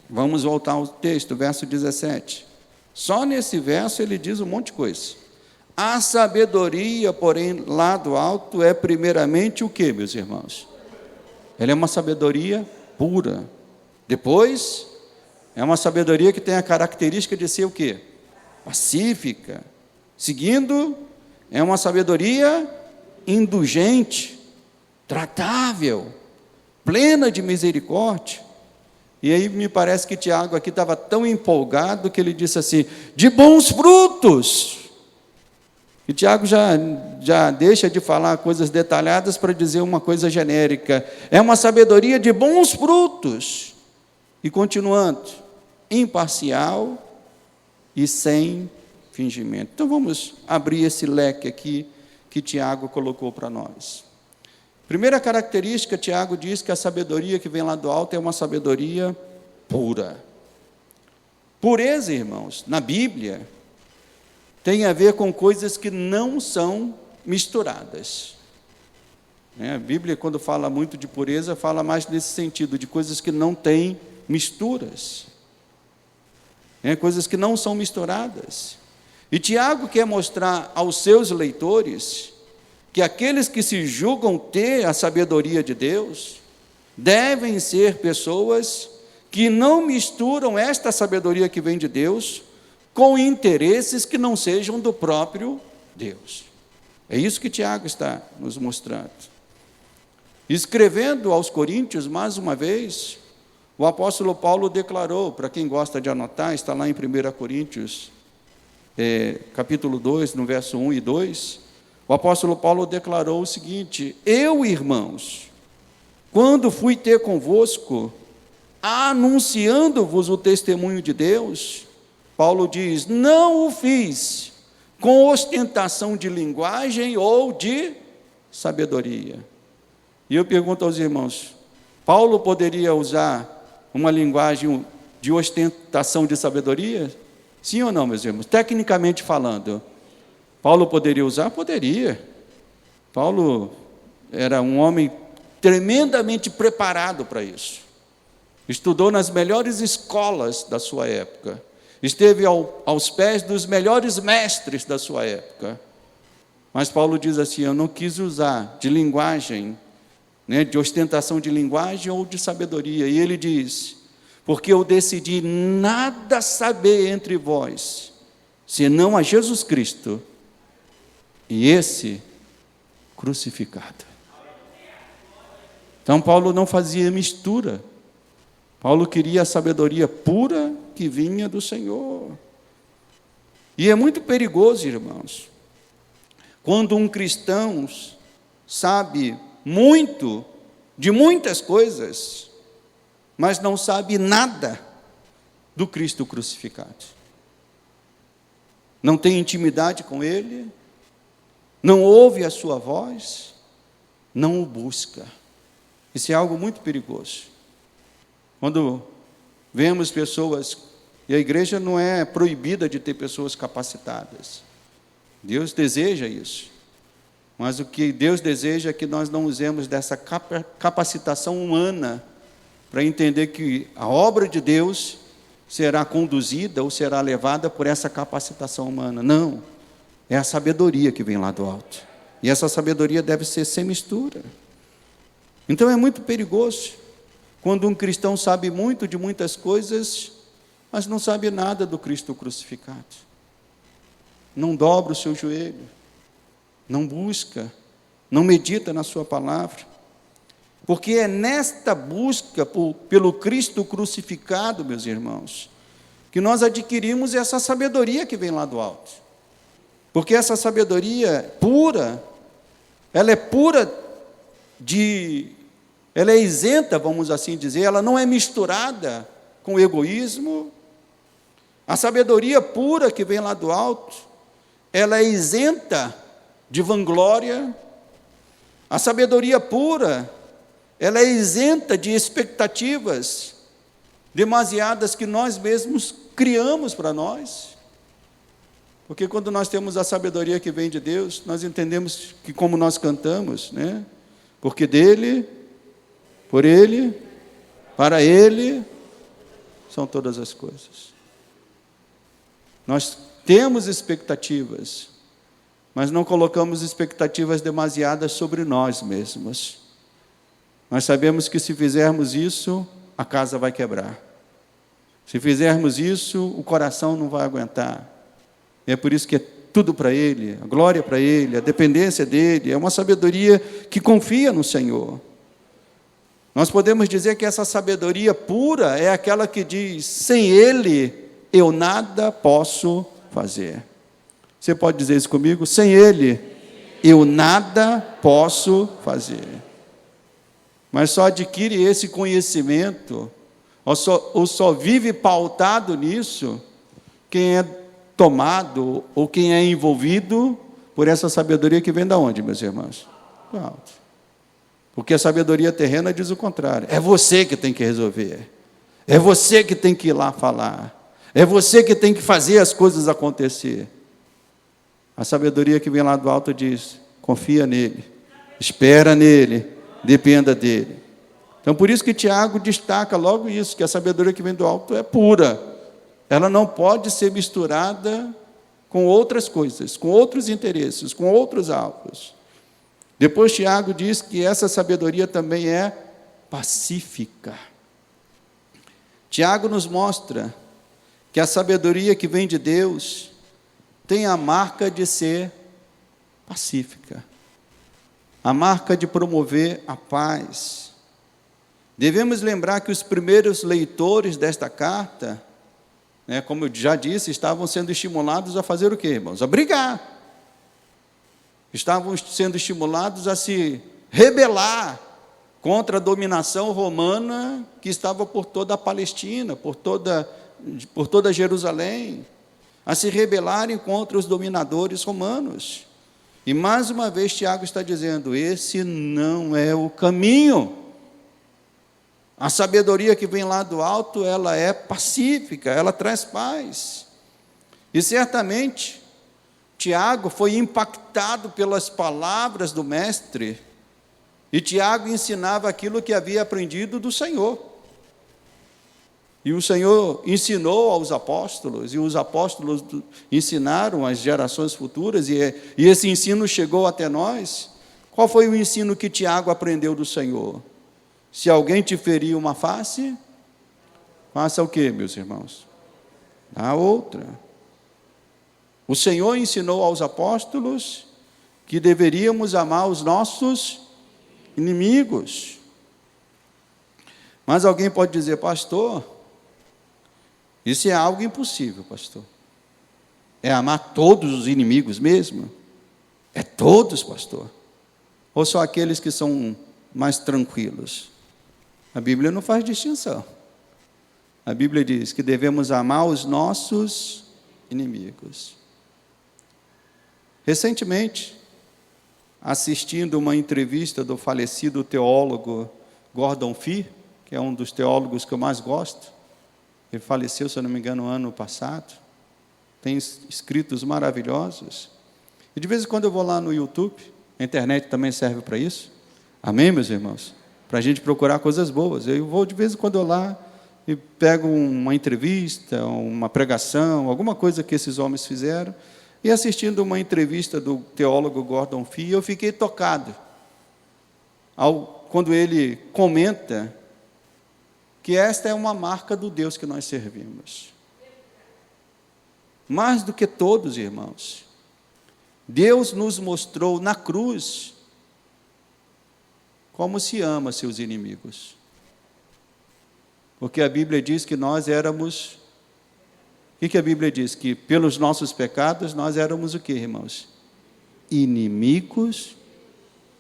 Speaker 1: vamos voltar ao texto, verso 17. Só nesse verso ele diz um monte de coisa. A sabedoria, porém, lá do alto é primeiramente o quê, meus irmãos? Ela é uma sabedoria pura. Depois, é uma sabedoria que tem a característica de ser o quê? Pacífica. Seguindo, é uma sabedoria indulgente, tratável, plena de misericórdia. E aí me parece que Tiago aqui estava tão empolgado que ele disse assim, de bons frutos. E Tiago já deixa de falar coisas detalhadas para dizer uma coisa genérica. É uma sabedoria de bons frutos. E continuando, imparcial e sem fingimento. Então vamos abrir esse leque aqui que Tiago colocou para nós. Primeira característica, Tiago diz que a sabedoria que vem lá do alto é uma sabedoria pura. Pureza, irmãos, na Bíblia, tem a ver com coisas que não são misturadas. A Bíblia, quando fala muito de pureza, fala mais nesse sentido, de coisas que não têm misturas. Coisas que não são misturadas. E Tiago quer mostrar aos seus leitores que aqueles que se julgam ter a sabedoria de Deus devem ser pessoas que não misturam esta sabedoria que vem de Deus com interesses que não sejam do próprio Deus. É isso que Tiago está nos mostrando. Escrevendo aos Coríntios, mais uma vez, o apóstolo Paulo declarou, para quem gosta de anotar, está lá em 1 Coríntios, capítulo 2, no verso 1 e 2, o apóstolo Paulo declarou o seguinte, eu, irmãos, quando fui ter convosco, anunciando-vos o testemunho de Deus, Paulo diz, não o fiz com ostentação de linguagem ou de sabedoria. E eu pergunto aos irmãos, Paulo poderia usar uma linguagem de ostentação de sabedoria? Sim ou não, meus irmãos? Tecnicamente falando, Paulo poderia usar? Poderia. Paulo era um homem tremendamente preparado para isso. Estudou nas melhores escolas da sua época. Esteve aos pés dos melhores mestres da sua época. Mas Paulo diz assim, eu não quis usar de linguagem, de ostentação de linguagem ou de sabedoria. E ele diz, porque eu decidi nada saber entre vós, senão a Jesus Cristo, e esse crucificado. Então Paulo não fazia mistura. Paulo queria a sabedoria pura que vinha do Senhor. E é muito perigoso, irmãos, quando um cristão sabe muito de muitas coisas, mas não sabe nada do Cristo crucificado. não tem intimidade com Ele, não ouve a sua voz, não o busca. Isso é algo muito perigoso. Quando vemos pessoas, e a igreja não é proibida de ter pessoas capacitadas. Deus deseja isso. Mas o que Deus deseja é que nós não usemos dessa capacitação humana para entender que a obra de Deus será conduzida ou será levada por essa capacitação humana. Não, é a sabedoria que vem lá do alto. E essa sabedoria deve ser sem mistura. Então é muito perigoso quando um cristão sabe muito de muitas coisas, mas não sabe nada do Cristo crucificado. Não dobra o seu joelho, não busca, não medita na sua palavra. Porque é nesta busca pelo Cristo crucificado, meus irmãos, que nós adquirimos essa sabedoria que vem lá do alto. Porque essa sabedoria pura, ela é pura ela é isenta, vamos assim dizer, ela não é misturada com o egoísmo. A sabedoria pura que vem lá do alto, ela é isenta de vanglória. A sabedoria pura, ela é isenta de expectativas demasiadas que nós mesmos criamos para nós. Porque quando nós temos a sabedoria que vem de Deus, nós entendemos que, como nós cantamos, né? Porque dele, por ele, para ele, são todas as coisas. Nós temos expectativas, mas não colocamos expectativas demasiadas sobre nós mesmos. Nós sabemos que se fizermos isso, a casa vai quebrar. Se fizermos isso, o coração não vai aguentar. É por isso que é tudo para Ele, a glória para Ele, a dependência dEle, é uma sabedoria que confia no Senhor. Nós podemos dizer que essa sabedoria pura é aquela que diz: sem Ele eu nada posso fazer. Você pode dizer isso comigo? Sem Ele eu nada posso fazer. Mas só adquire esse conhecimento, ou só vive pautado nisso, quem é tomado ou quem é envolvido por essa sabedoria que vem da onde, meus irmãos? Do alto. Porque a sabedoria terrena diz o contrário. É você que tem que resolver. É você que tem que ir lá falar. É você que tem que fazer as coisas acontecer. A sabedoria que vem lá do alto diz: confia nele, espera nele, dependa dele. Então, por isso que Tiago destaca logo isso, que a sabedoria que vem do alto é pura. Ela não pode ser misturada com outras coisas, com outros interesses, com outros alvos. Depois Tiago diz que essa sabedoria também é pacífica. Tiago nos mostra que a sabedoria que vem de Deus tem a marca de ser pacífica, a marca de promover a paz. Devemos lembrar que os primeiros leitores desta carta, como eu já disse, estavam sendo estimulados a fazer o quê, irmãos? A brigar. Estavam sendo estimulados a se rebelar contra a dominação romana que estava por toda a Palestina, por toda Jerusalém, a se rebelarem contra os dominadores romanos. E mais uma vez Tiago está dizendo: esse não é o caminho. A sabedoria que vem lá do alto, ela é pacífica, ela traz paz. E certamente Tiago foi impactado pelas palavras do mestre, e Tiago ensinava aquilo que havia aprendido do Senhor. E o Senhor ensinou aos apóstolos, e os apóstolos ensinaram às gerações futuras, e esse ensino chegou até nós. Qual foi o ensino que Tiago aprendeu do Senhor? Se alguém te ferir uma face, faça o quê, meus irmãos? A outra. O Senhor ensinou aos apóstolos que deveríamos amar os nossos inimigos. Mas alguém pode dizer: pastor, isso é algo impossível, pastor. É amar todos os inimigos mesmo? É todos, pastor? Ou só aqueles que são mais tranquilos? A Bíblia não faz distinção. A Bíblia diz que devemos amar os nossos inimigos. Recentemente, assistindo uma entrevista do falecido teólogo Gordon Fee, que é um dos teólogos que eu mais gosto, ele faleceu, se eu não me engano, no ano passado, tem escritos maravilhosos, e de vez em quando eu vou lá no YouTube, a internet também serve para isso, amém, meus irmãos? Para a gente procurar coisas boas. Eu vou de vez em quando lá e pego uma entrevista, uma pregação, alguma coisa que esses homens fizeram, e assistindo uma entrevista do teólogo Gordon Fee, eu fiquei tocado, quando ele comenta que esta é uma marca do Deus que nós servimos. Mais do que todos, irmãos, Deus nos mostrou na cruz como se ama seus inimigos. Porque a Bíblia diz que nós éramos... O que a Bíblia diz? Que pelos nossos pecados nós éramos o quê, irmãos? Inimigos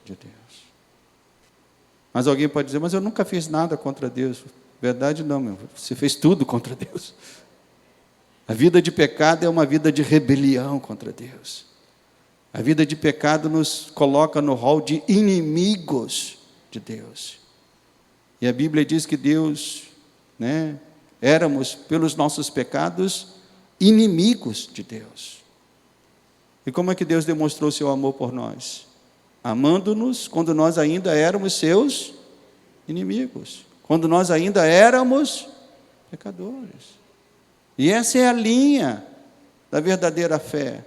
Speaker 1: de Deus. Mas alguém pode dizer, mas eu nunca fiz nada contra Deus. Verdade não, meu. Você fez tudo contra Deus. A vida de pecado é uma vida de rebelião contra Deus. A vida de pecado nos coloca no rol de inimigos de Deus. E a Bíblia diz que Deus, éramos, pelos nossos pecados, inimigos de Deus. E como é que Deus demonstrou seu amor por nós? Amando-nos quando nós ainda éramos seus inimigos. Quando nós ainda éramos pecadores. E essa é a linha da verdadeira fé,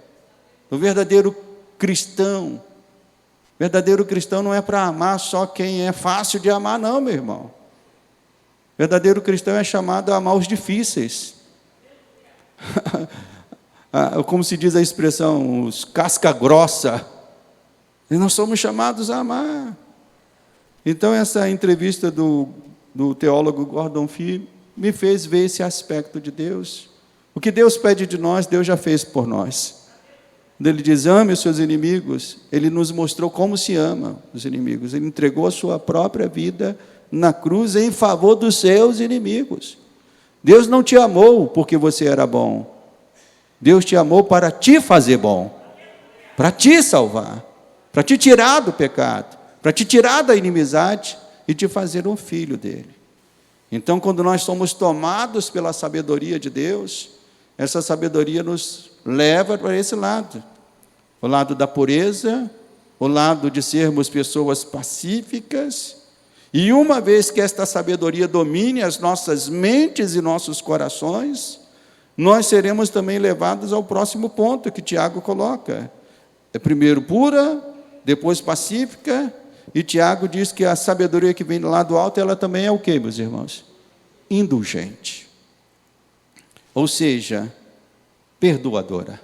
Speaker 1: do verdadeiro cristão. O verdadeiro cristão não é para amar só quem é fácil de amar, não, meu irmão. O verdadeiro cristão é chamado a amar os difíceis. Como se diz a expressão, os casca grossa. E nós somos chamados a amar. Então, essa entrevista do teólogo Gordon Fee me fez ver esse aspecto de Deus. O que Deus pede de nós, Deus já fez por nós. Quando Ele diz, ame os seus inimigos, Ele nos mostrou como se ama os inimigos. Ele entregou a sua própria vida na cruz em favor dos seus inimigos. Deus não te amou porque você era bom. Deus te amou para te fazer bom, para te salvar, para te tirar do pecado, para te tirar da inimizade e te fazer um filho dele. Então, quando nós somos tomados pela sabedoria de Deus, essa sabedoria nos leva para esse lado. O lado da pureza, o lado de sermos pessoas pacíficas. E uma vez que esta sabedoria domine as nossas mentes e nossos corações, nós seremos também levados ao próximo ponto que Tiago coloca. É primeiro pura, depois pacífica, e Tiago diz que a sabedoria que vem do lado alto, ela também é o quê, meus irmãos? Indulgente. Ou seja, perdoadora.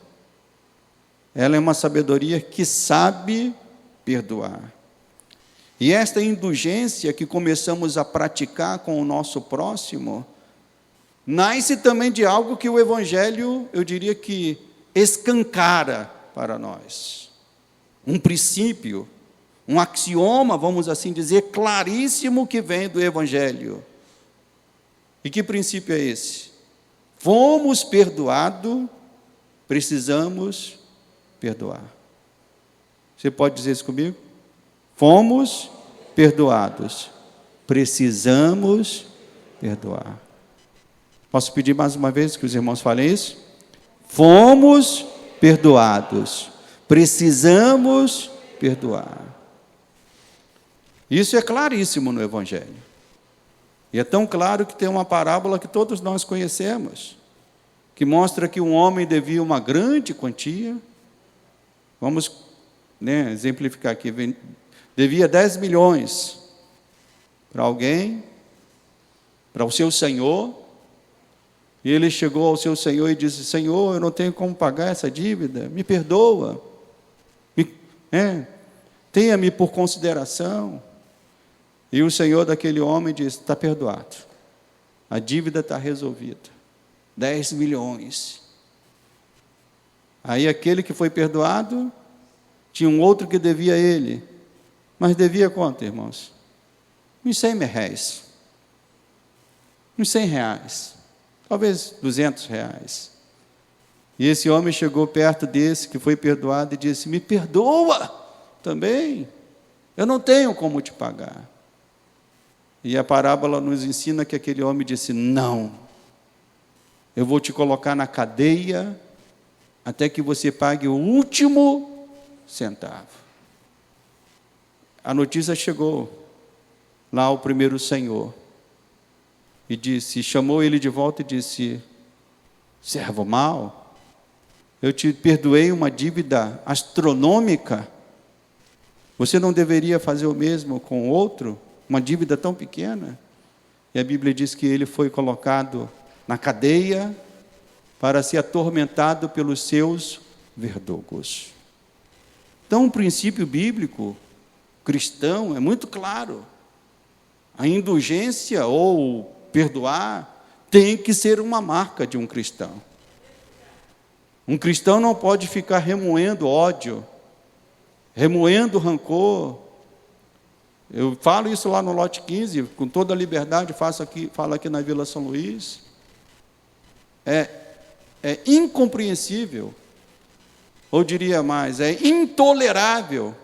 Speaker 1: Ela é uma sabedoria que sabe perdoar. E esta indulgência que começamos a praticar com o nosso próximo, nasce também de algo que o Evangelho, eu diria que escancara para nós. Um princípio, um axioma, vamos assim dizer, claríssimo que vem do Evangelho. E que princípio é esse? Fomos perdoados, precisamos perdoar. Você pode dizer isso comigo? Fomos perdoados, precisamos perdoar. Posso pedir mais uma vez que os irmãos falem isso? Fomos perdoados, precisamos perdoar. Isso é claríssimo no Evangelho. E é tão claro que tem uma parábola que todos nós conhecemos, que mostra que um homem devia uma grande quantia. Vamos exemplificar aqui. Devia 10 milhões para alguém, para o seu senhor. E ele chegou ao seu senhor e disse, Senhor, eu não tenho como pagar essa dívida, me perdoa. Tenha-me por consideração. E o senhor daquele homem disse, está perdoado. A dívida está resolvida. 10 milhões. Aí aquele que foi perdoado, tinha um outro que devia a ele. Mas devia quanto, irmãos? Uns 100 reais. Uns 100 reais. Talvez 200 reais. E esse homem chegou perto desse que foi perdoado e disse: me perdoa também, eu não tenho como te pagar. E a parábola nos ensina que aquele homem disse: não, eu vou te colocar na cadeia até que você pague o último centavo. A notícia chegou lá ao primeiro senhor e disse, chamou ele de volta e disse: servo mau, eu te perdoei uma dívida astronômica, você não deveria fazer o mesmo com outro, uma dívida tão pequena? E a Bíblia diz que ele foi colocado na cadeia para ser atormentado pelos seus verdugos. Então, o princípio bíblico cristão é muito claro. A indulgência ou perdoar tem que ser uma marca de um cristão. Um cristão não pode ficar remoendo ódio, remoendo rancor. Eu falo isso lá no lote 15, com toda a liberdade, falo aqui na Vila São Luís. É incompreensível, ou diria mais, é intolerável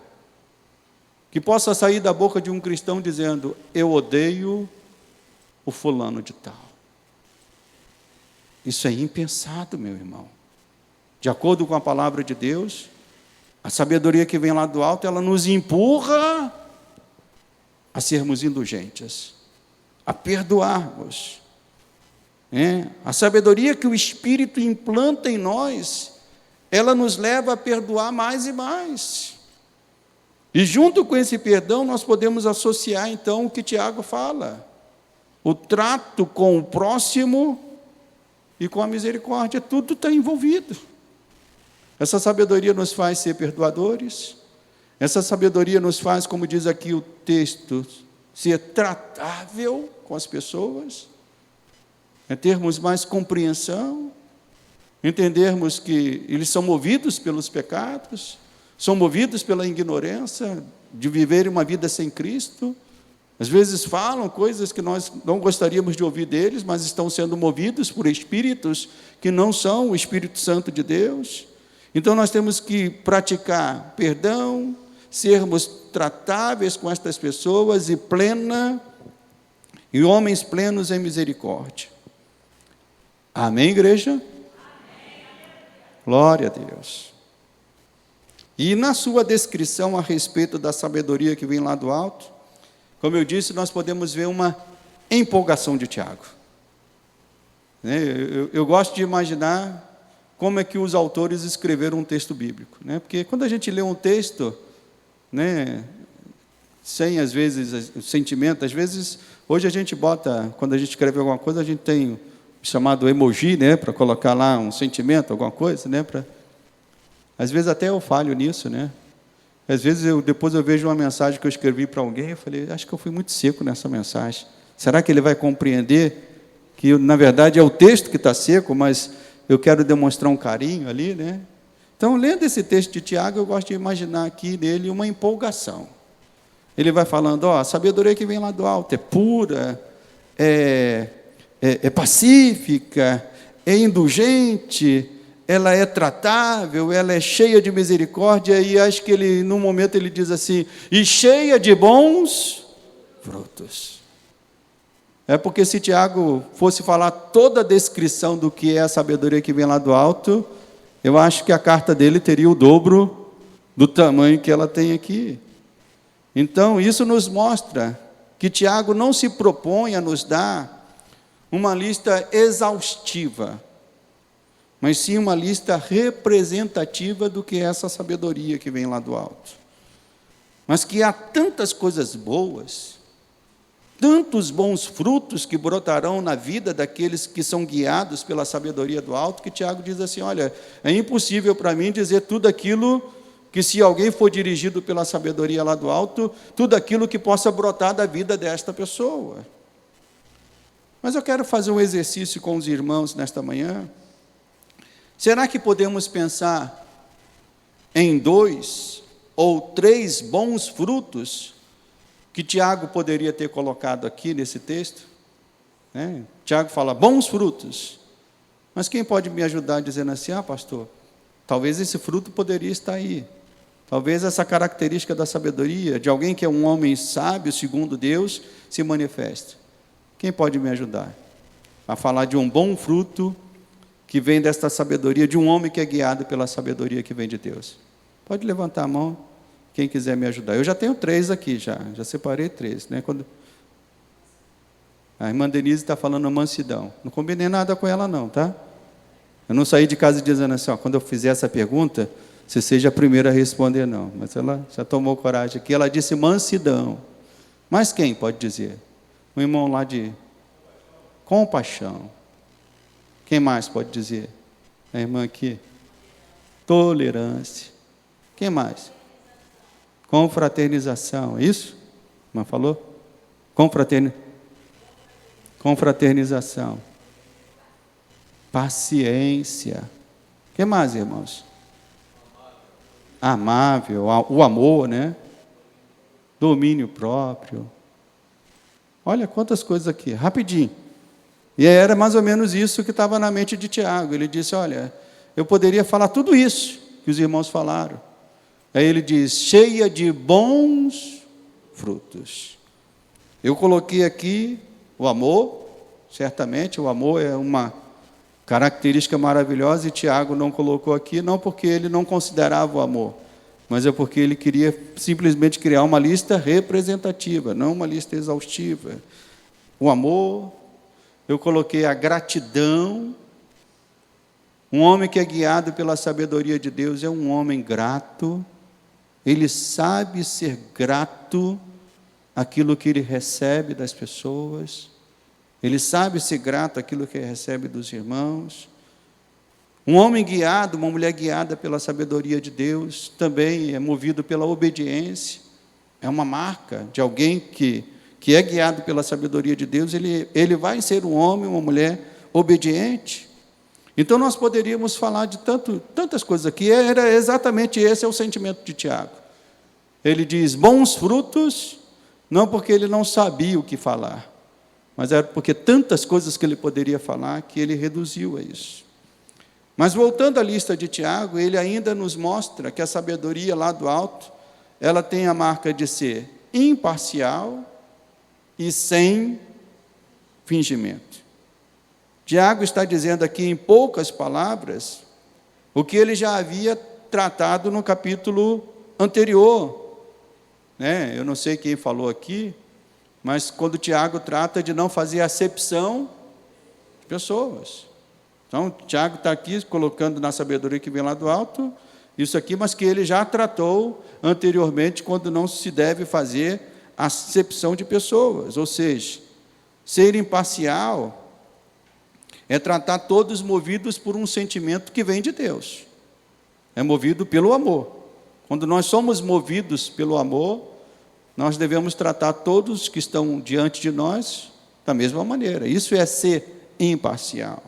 Speaker 1: que possa sair da boca de um cristão dizendo: eu odeio o fulano de tal. Isso é impensado, meu irmão. De acordo com a palavra de Deus, a sabedoria que vem lá do alto, ela nos empurra a sermos indulgentes, a perdoarmos. A sabedoria que o Espírito implanta em nós, ela nos leva a perdoar mais e mais. E junto com esse perdão, nós podemos associar então o que Tiago fala: o trato com o próximo e com a misericórdia, tudo está envolvido. Essa sabedoria nos faz ser perdoadores, essa sabedoria nos faz, como diz aqui o texto, ser tratável com as pessoas, termos mais compreensão, entendermos que eles são movidos pelos pecados, são movidos pela ignorância de viver uma vida sem Cristo. Às vezes falam coisas que nós não gostaríamos de ouvir deles, mas estão sendo movidos por espíritos que não são o Espírito Santo de Deus. Então nós temos que praticar perdão, sermos tratáveis com estas pessoas e homens plenos em misericórdia. Amém, igreja? Amém. Glória a Deus. E na sua descrição a respeito da sabedoria que vem lá do alto, como eu disse, nós podemos ver uma empolgação de Tiago. Eu gosto de imaginar como é que os autores escreveram um texto bíblico. Porque quando a gente lê um texto, sem, às vezes, sentimento, às vezes, hoje a gente bota, quando a gente escreve alguma coisa, a gente tem chamado emoji, para colocar lá um sentimento, alguma coisa, Às vezes até eu falho nisso, Às vezes depois eu vejo uma mensagem que eu escrevi para alguém, eu falei: acho que eu fui muito seco nessa mensagem. Será que ele vai compreender que, na verdade, é o texto que está seco, mas eu quero demonstrar um carinho ali, Então, lendo esse texto de Tiago, eu gosto de imaginar aqui nele uma empolgação. Ele vai falando: a sabedoria que vem lá do alto é pura, é pacífica, é indulgente, ela é tratável, ela é cheia de misericórdia, e acho que ele, num momento, ele diz assim: e cheia de bons frutos. Porque se Tiago fosse falar toda a descrição do que é a sabedoria que vem lá do alto, eu acho que a carta dele teria o dobro do tamanho que ela tem aqui. Então, isso nos mostra que Tiago não se propõe a nos dar uma lista exaustiva, mas sim uma lista representativa do que é essa sabedoria que vem lá do alto. Mas que há tantas coisas boas, tantos bons frutos que brotarão na vida daqueles que são guiados pela sabedoria do alto, que Tiago diz assim: olha, é impossível para mim dizer tudo aquilo que, se alguém for dirigido pela sabedoria lá do alto, tudo aquilo que possa brotar da vida desta pessoa. Mas eu quero fazer um exercício com os irmãos nesta manhã. Será que podemos pensar em 2 ou 3 bons frutos que Tiago poderia ter colocado aqui nesse texto? Tiago fala bons frutos. Mas quem pode me ajudar dizendo assim, pastor, talvez esse fruto poderia estar aí. Talvez essa característica da sabedoria, de alguém que é um homem sábio, segundo Deus, se manifeste. Quem pode me ajudar a falar de um bom fruto que vem desta sabedoria, de um homem que é guiado pela sabedoria que vem de Deus? Pode levantar a mão, quem quiser me ajudar. Eu já tenho 3 aqui, já separei 3. Né? A irmã Denise está falando mansidão. Não combinei nada com ela não, tá? Eu não saí de casa dizendo assim, quando eu fizer essa pergunta, você seja a primeira a responder, não. Mas ela já tomou coragem aqui, ela disse mansidão. Mas quem pode dizer? Um irmão lá de compaixão. Quem mais pode dizer? A irmã aqui. Tolerância. Quem mais? Confraternização, é isso? A irmã falou? Confraternização. Paciência. O que mais, irmãos? Amável, o amor, né? Domínio próprio. Olha quantas coisas aqui, rapidinho. E era mais ou menos isso que estava na mente de Tiago. Ele disse, olha, eu poderia falar tudo isso que os irmãos falaram. Aí ele diz, cheia de bons frutos. Eu coloquei aqui o amor, certamente o amor é uma característica maravilhosa, e Tiago não colocou aqui, não porque ele não considerava o amor, mas é porque ele queria simplesmente criar uma lista representativa, não uma lista exaustiva. O amor, eu coloquei a gratidão. Um homem que é guiado pela sabedoria de Deus é um homem grato, ele sabe ser grato àquilo que ele recebe das pessoas, ele sabe ser grato àquilo que recebe dos irmãos. Um homem guiado, uma mulher guiada pela sabedoria de Deus, também é movido pela obediência. É uma marca de alguém que é guiado pela sabedoria de Deus, ele vai ser um homem, uma mulher obediente. Então nós poderíamos falar de tantas coisas aqui, era exatamente esse é o sentimento de Tiago. Ele diz, bons frutos, não porque ele não sabia o que falar, mas era porque tantas coisas que ele poderia falar, que ele reduziu a isso. Mas voltando à lista de Tiago, ele ainda nos mostra que a sabedoria lá do alto, ela tem a marca de ser imparcial e sem fingimento. Tiago está dizendo aqui em poucas palavras, o que ele já havia tratado no capítulo anterior. Eu não sei quem falou aqui, mas quando Tiago trata de não fazer acepção de pessoas. Então, Tiago está aqui colocando na sabedoria que vem lá do alto, isso aqui, mas que ele já tratou anteriormente, quando não se deve fazer acepção de pessoas. Ou seja, ser imparcial é tratar todos movidos por um sentimento que vem de Deus. É movido pelo amor. Quando nós somos movidos pelo amor, nós devemos tratar todos que estão diante de nós da mesma maneira. Isso é ser imparcial.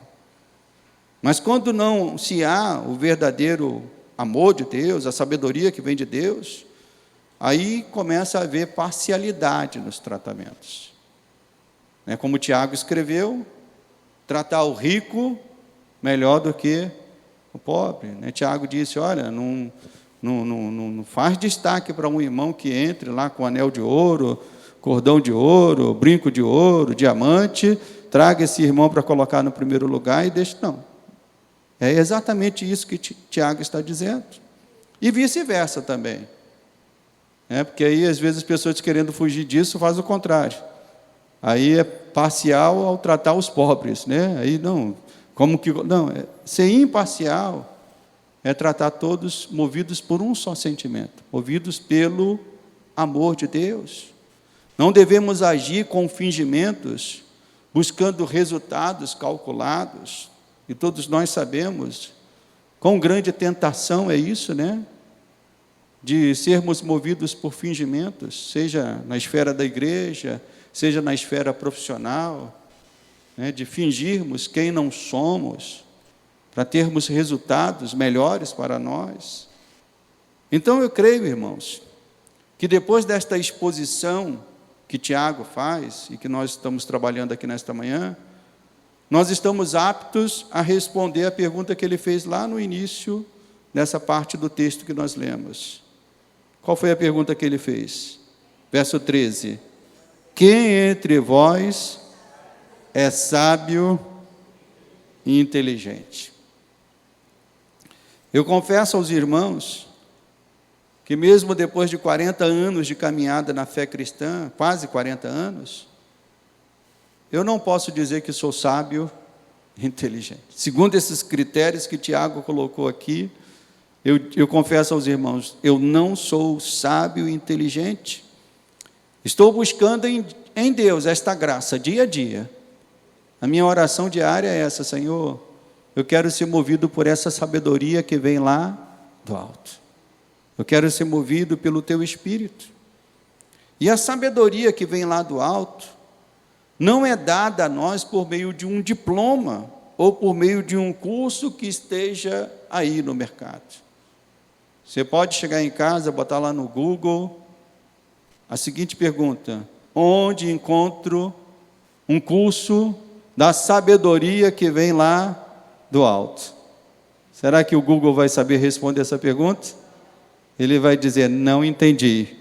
Speaker 1: Mas quando não se há o verdadeiro amor de Deus, a sabedoria que vem de Deus, aí começa a haver parcialidade nos tratamentos. Como Tiago escreveu, tratar o rico melhor do que o pobre. Tiago disse, olha, não faz destaque para um irmão que entre lá com anel de ouro, cordão de ouro, brinco de ouro, diamante, traga esse irmão para colocar no primeiro lugar e deixe, não. É exatamente isso que Tiago está dizendo. E vice-versa também. Porque aí, às vezes, as pessoas querendo fugir disso, fazem o contrário. Aí é parcial ao tratar os pobres. Aí não, ser imparcial é tratar todos movidos por um só sentimento, movidos pelo amor de Deus. Não devemos agir com fingimentos, buscando resultados calculados. E todos nós sabemos quão grande tentação é isso, de sermos movidos por fingimentos, seja na esfera da igreja, seja na esfera profissional, de fingirmos quem não somos, para termos resultados melhores para nós. Então eu creio, irmãos, que depois desta exposição que Tiago faz, e que nós estamos trabalhando aqui nesta manhã, nós estamos aptos a responder a pergunta que ele fez lá no início, nessa parte do texto que nós lemos. Qual foi a pergunta que ele fez? Verso 13. Quem entre vós é sábio e inteligente? Eu confesso aos irmãos que mesmo depois de 40 anos de caminhada na fé cristã, quase 40 anos, eu não posso dizer que sou sábio e inteligente. Segundo esses critérios que Tiago colocou aqui, eu confesso aos irmãos, eu não sou sábio e inteligente. Estou buscando em Deus esta graça, dia a dia. A minha oração diária é essa: Senhor, eu quero ser movido por essa sabedoria que vem lá do alto. Eu quero ser movido pelo Teu Espírito. E a sabedoria que vem lá do alto não é dada a nós por meio de um diploma ou por meio de um curso que esteja aí no mercado. Você pode chegar em casa, botar lá no Google a seguinte pergunta: onde encontro um curso da sabedoria que vem lá do alto? Será que o Google vai saber responder essa pergunta? Ele vai dizer, não entendi.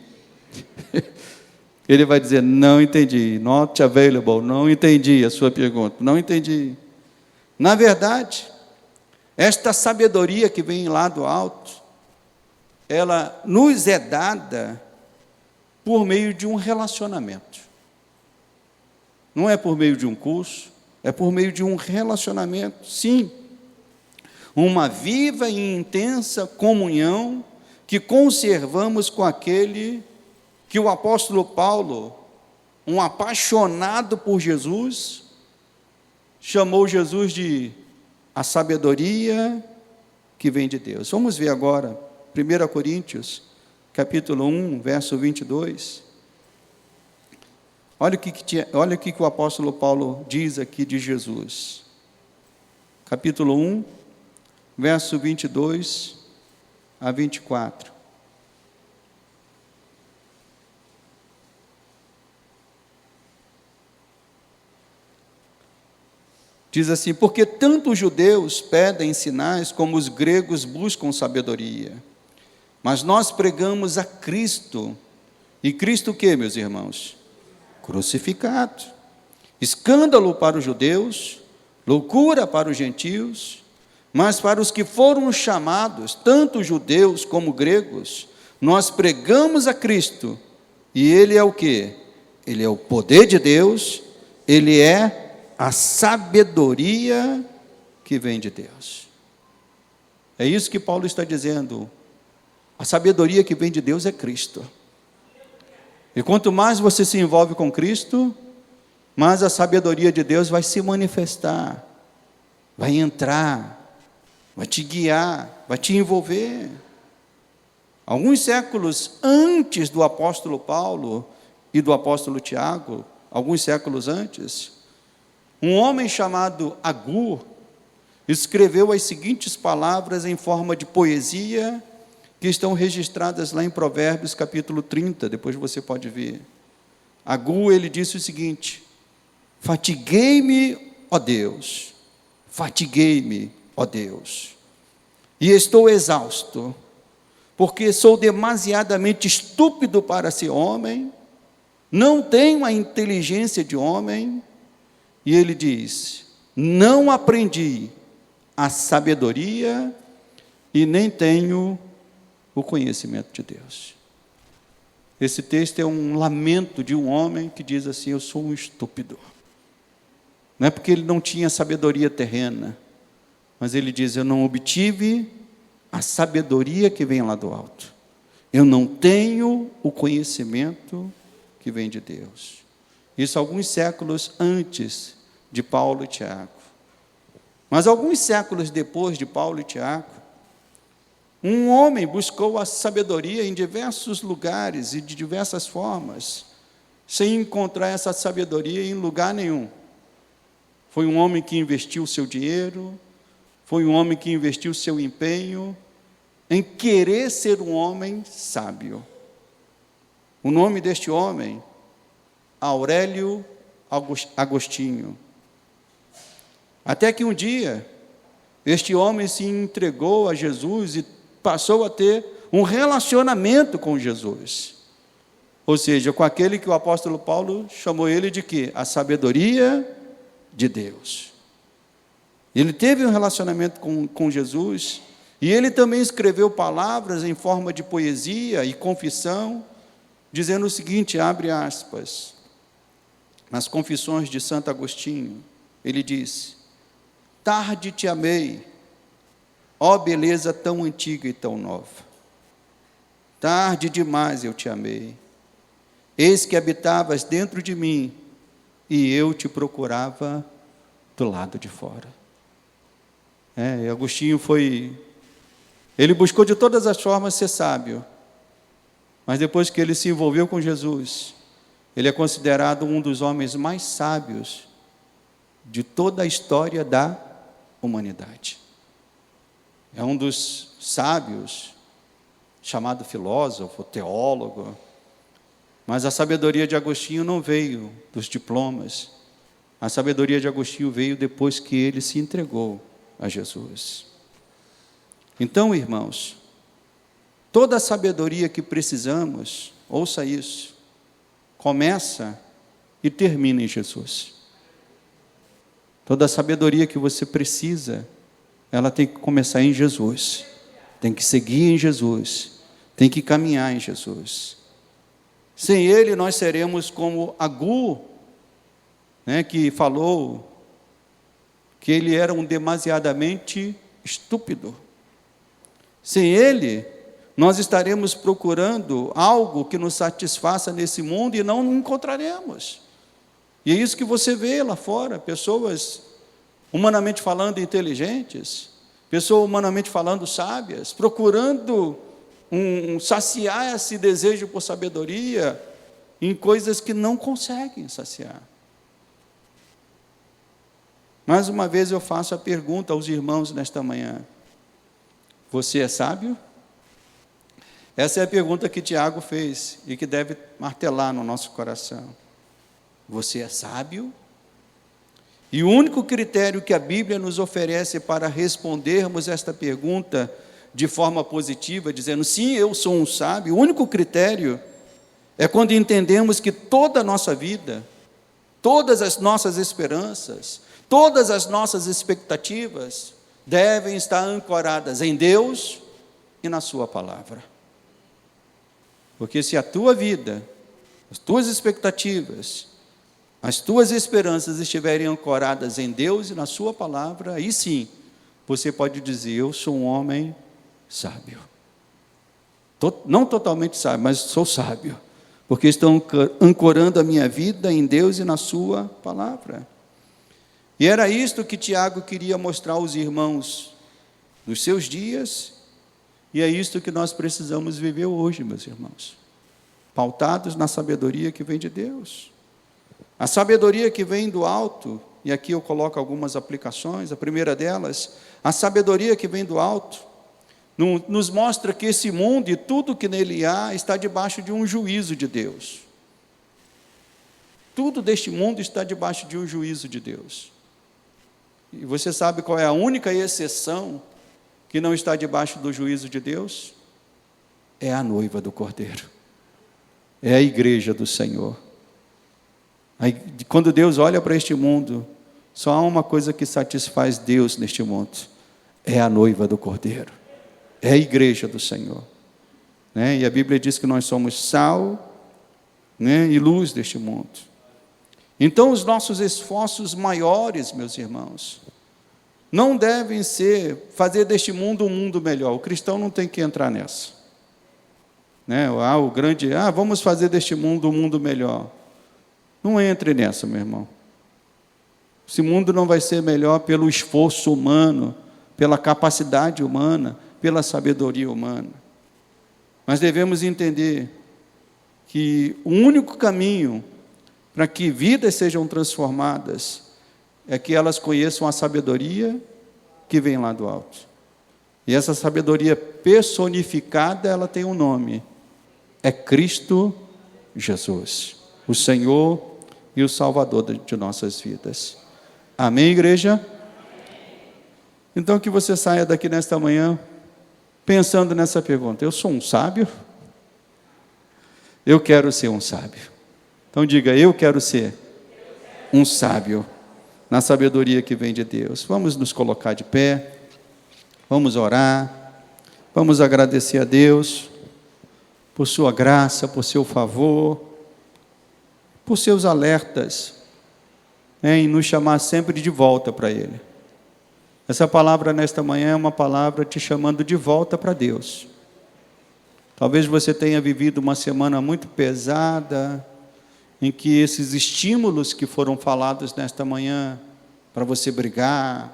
Speaker 1: Ele vai dizer, não entendi, not available, não entendi a sua pergunta, não entendi. Na verdade, esta sabedoria que vem lá do alto, ela nos é dada por meio de um relacionamento. Não é por meio de um curso, é por meio de um relacionamento, sim. Uma viva e intensa comunhão que conservamos com aquele que o apóstolo Paulo, um apaixonado por Jesus, chamou Jesus de a sabedoria que vem de Deus. Vamos ver agora, 1 Coríntios, capítulo 1, verso 22. Olha o que o apóstolo Paulo diz aqui de Jesus. Capítulo 1, verso 22 a 24. Diz assim: porque tanto os judeus pedem sinais, como os gregos buscam sabedoria. Mas nós pregamos a Cristo. E Cristo o quê, meus irmãos? Crucificado. Escândalo para os judeus, loucura para os gentios, mas para os que foram chamados, tanto judeus como gregos, nós pregamos a Cristo. E Ele é o quê? Ele é o poder de Deus, Ele é a sabedoria que vem de Deus. É isso que Paulo está dizendo. A sabedoria que vem de Deus é Cristo. E quanto mais você se envolve com Cristo, mais a sabedoria de Deus vai se manifestar, vai entrar, vai te guiar, vai te envolver. Alguns séculos antes do apóstolo Paulo e do apóstolo Tiago, alguns séculos antes, um homem chamado Agur escreveu as seguintes palavras em forma de poesia, que estão registradas lá em Provérbios capítulo 30, depois você pode ver. Agur, ele disse o seguinte: fatiguei-me, ó Deus, fatiguei-me, ó Deus, e estou exausto, porque sou demasiadamente estúpido para ser homem, não tenho a inteligência de homem. E ele diz: não aprendi a sabedoria e nem tenho o conhecimento de Deus. Esse texto é um lamento de um homem que diz assim: eu sou um estúpido. Não é porque ele não tinha sabedoria terrena, mas ele diz: eu não obtive a sabedoria que vem lá do alto. Eu não tenho o conhecimento que vem de Deus. Isso alguns séculos antes de Paulo e Tiago. Mas alguns séculos depois de Paulo e Tiago, um homem buscou a sabedoria em diversos lugares e de diversas formas, sem encontrar essa sabedoria em lugar nenhum. Foi um homem que investiu o seu dinheiro, foi um homem que investiu o seu empenho em querer ser um homem sábio. O nome deste homem, Aurélio Agostinho. Até que um dia, este homem se entregou a Jesus e passou a ter um relacionamento com Jesus. Ou seja, com aquele que o apóstolo Paulo chamou ele de quê? A sabedoria de Deus. Ele teve um relacionamento com Jesus, e ele também escreveu palavras em forma de poesia e confissão, dizendo o seguinte, abre aspas, nas Confissões de Santo Agostinho, ele diz: tarde te amei, ó beleza tão antiga e tão nova. Tarde demais eu te amei. Eis que habitavas dentro de mim, e eu te procurava do lado de fora. Agostinho ele buscou de todas as formas ser sábio, mas depois que ele se envolveu com Jesus, ele é considerado um dos homens mais sábios de toda a história da humanidade. É um dos sábios, chamado filósofo, teólogo, mas a sabedoria de Agostinho não veio dos diplomas. A sabedoria de Agostinho veio depois que ele se entregou a Jesus. Então, irmãos, toda a sabedoria que precisamos, ouça isso, começa e termina em Jesus. Toda a sabedoria que você precisa, ela tem que começar em Jesus, tem que seguir em Jesus, tem que caminhar em Jesus. Sem Ele, nós seremos como Agur, que falou que ele era um demasiadamente estúpido. Sem Ele, nós estaremos procurando algo que nos satisfaça nesse mundo e não encontraremos. E é isso que você vê lá fora, pessoas humanamente falando inteligentes, pessoas humanamente falando sábias, procurando saciar esse desejo por sabedoria em coisas que não conseguem saciar. Mais uma vez eu faço a pergunta aos irmãos nesta manhã: você é sábio? Essa é a pergunta que Tiago fez e que deve martelar no nosso coração. Você é sábio? E o único critério que a Bíblia nos oferece para respondermos esta pergunta de forma positiva, dizendo, sim, eu sou um sábio, o único critério é quando entendemos que toda a nossa vida, todas as nossas esperanças, todas as nossas expectativas devem estar ancoradas em Deus e na sua palavra. Porque se a tua vida, as tuas expectativas, as tuas esperanças estiverem ancoradas em Deus e na sua palavra, aí sim, você pode dizer, eu sou um homem sábio. Não totalmente sábio, mas sou sábio, porque estou ancorando a minha vida em Deus e na sua palavra. E era isto que Tiago queria mostrar aos irmãos nos seus dias, e é isto que nós precisamos viver hoje, meus irmãos, pautados na sabedoria que vem de Deus. A sabedoria que vem do alto, e aqui eu coloco algumas aplicações, a primeira delas, a sabedoria que vem do alto, nos mostra que esse mundo e tudo que nele há está debaixo de um juízo de Deus. Tudo deste mundo está debaixo de um juízo de Deus. E você sabe qual é a única exceção que não está debaixo do juízo de Deus? É a noiva do Cordeiro. É a igreja do Senhor. Quando Deus olha para este mundo, só há uma coisa que satisfaz Deus neste mundo. É a noiva do Cordeiro. É a igreja do Senhor. E a Bíblia diz que nós somos sal, e luz deste mundo. Então, os nossos esforços maiores, meus irmãos, não devem ser fazer deste mundo um mundo melhor. O cristão não tem que entrar nessa. Vamos fazer deste mundo um mundo melhor. Não entre nessa, meu irmão. Esse mundo não vai ser melhor pelo esforço humano, pela capacidade humana, pela sabedoria humana. Mas devemos entender que o único caminho para que vidas sejam transformadas é que elas conheçam a sabedoria que vem lá do alto. E essa sabedoria personificada, ela tem um nome. É Cristo Jesus, o Senhor e o Salvador de nossas vidas. Amém, igreja? Então que você saia daqui nesta manhã pensando nessa pergunta: eu sou um sábio? Eu quero ser um sábio. Então diga: eu quero ser um sábio na sabedoria que vem de Deus. Vamos nos colocar de pé, vamos orar, vamos agradecer a Deus por sua graça, por seu favor, por seus alertas, em nos chamar sempre de volta para Ele. Essa palavra nesta manhã é uma palavra te chamando de volta para Deus. Talvez você tenha vivido uma semana muito pesada, em que esses estímulos que foram falados nesta manhã, para você brigar,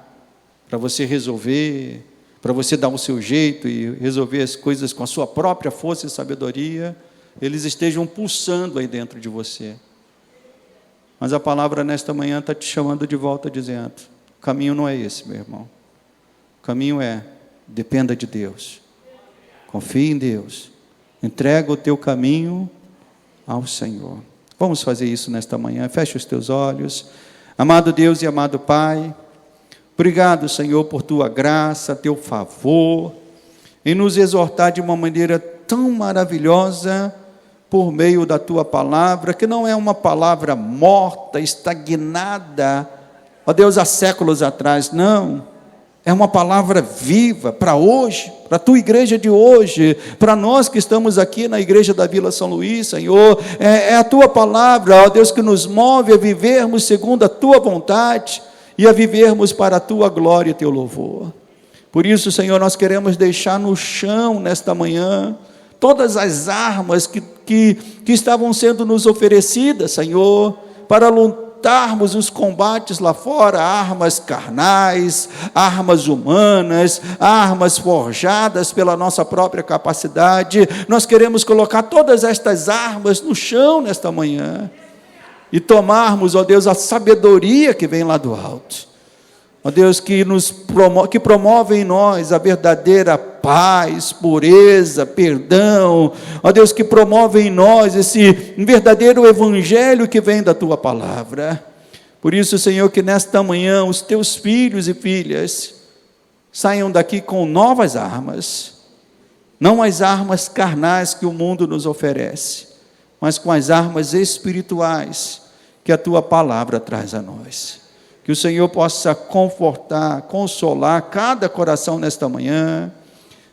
Speaker 1: para você resolver, para você dar o seu jeito e resolver as coisas com a sua própria força e sabedoria, eles estejam pulsando aí dentro de você. Mas a palavra nesta manhã está te chamando de volta, dizendo: o caminho não é esse, meu irmão. O caminho é: dependa de Deus, confie em Deus, entrega o teu caminho ao Senhor. Vamos fazer isso nesta manhã. Feche os teus olhos. Amado Deus e amado Pai, obrigado, Senhor, por tua graça, teu favor, em nos exortar de uma maneira tão maravilhosa, por meio da tua palavra, que não é uma palavra morta, estagnada, ó Deus, há séculos atrás, não. É uma palavra viva para hoje, para a tua igreja de hoje, para nós que estamos aqui na igreja da Vila São Luís, Senhor. É a tua palavra, ó Deus, que nos move a vivermos segundo a tua vontade e a vivermos para a tua glória e teu louvor. Por isso, Senhor, nós queremos deixar no chão nesta manhã todas as armas que estavam sendo nos oferecidas, Senhor, para lutarmos os combates lá fora, armas carnais, armas humanas, armas forjadas pela nossa própria capacidade. Nós queremos colocar todas estas armas no chão nesta manhã e tomarmos, ó Deus, a sabedoria que vem lá do alto. Ó Deus, que promove em nós a verdadeira paz, pureza, perdão. Ó Deus, que promove em nós esse verdadeiro evangelho que vem da tua palavra. Por isso, Senhor, que nesta manhã os teus filhos e filhas saiam daqui com novas armas, não as armas carnais que o mundo nos oferece, mas com as armas espirituais que a tua palavra traz a nós. Que o Senhor possa confortar, consolar cada coração nesta manhã.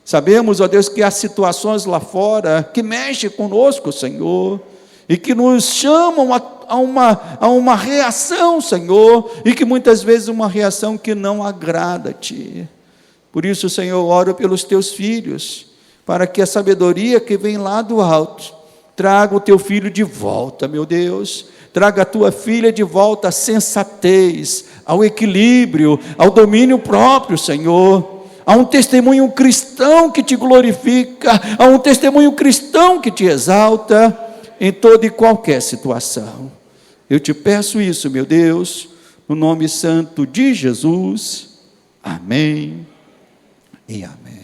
Speaker 1: Sabemos, ó Deus, que há situações lá fora que mexem conosco, Senhor, e que nos chamam a uma reação, Senhor, e que muitas vezes uma reação que não agrada a Ti. Por isso, Senhor, oro pelos Teus filhos, para que a sabedoria que vem lá do alto traga o Teu filho de volta, meu Deus. Traga a tua filha de volta à sensatez, ao equilíbrio, ao domínio próprio, Senhor. A um testemunho cristão que te glorifica, a um testemunho cristão que te exalta em toda e qualquer situação. Eu te peço isso, meu Deus, no nome santo de Jesus. Amém e amém.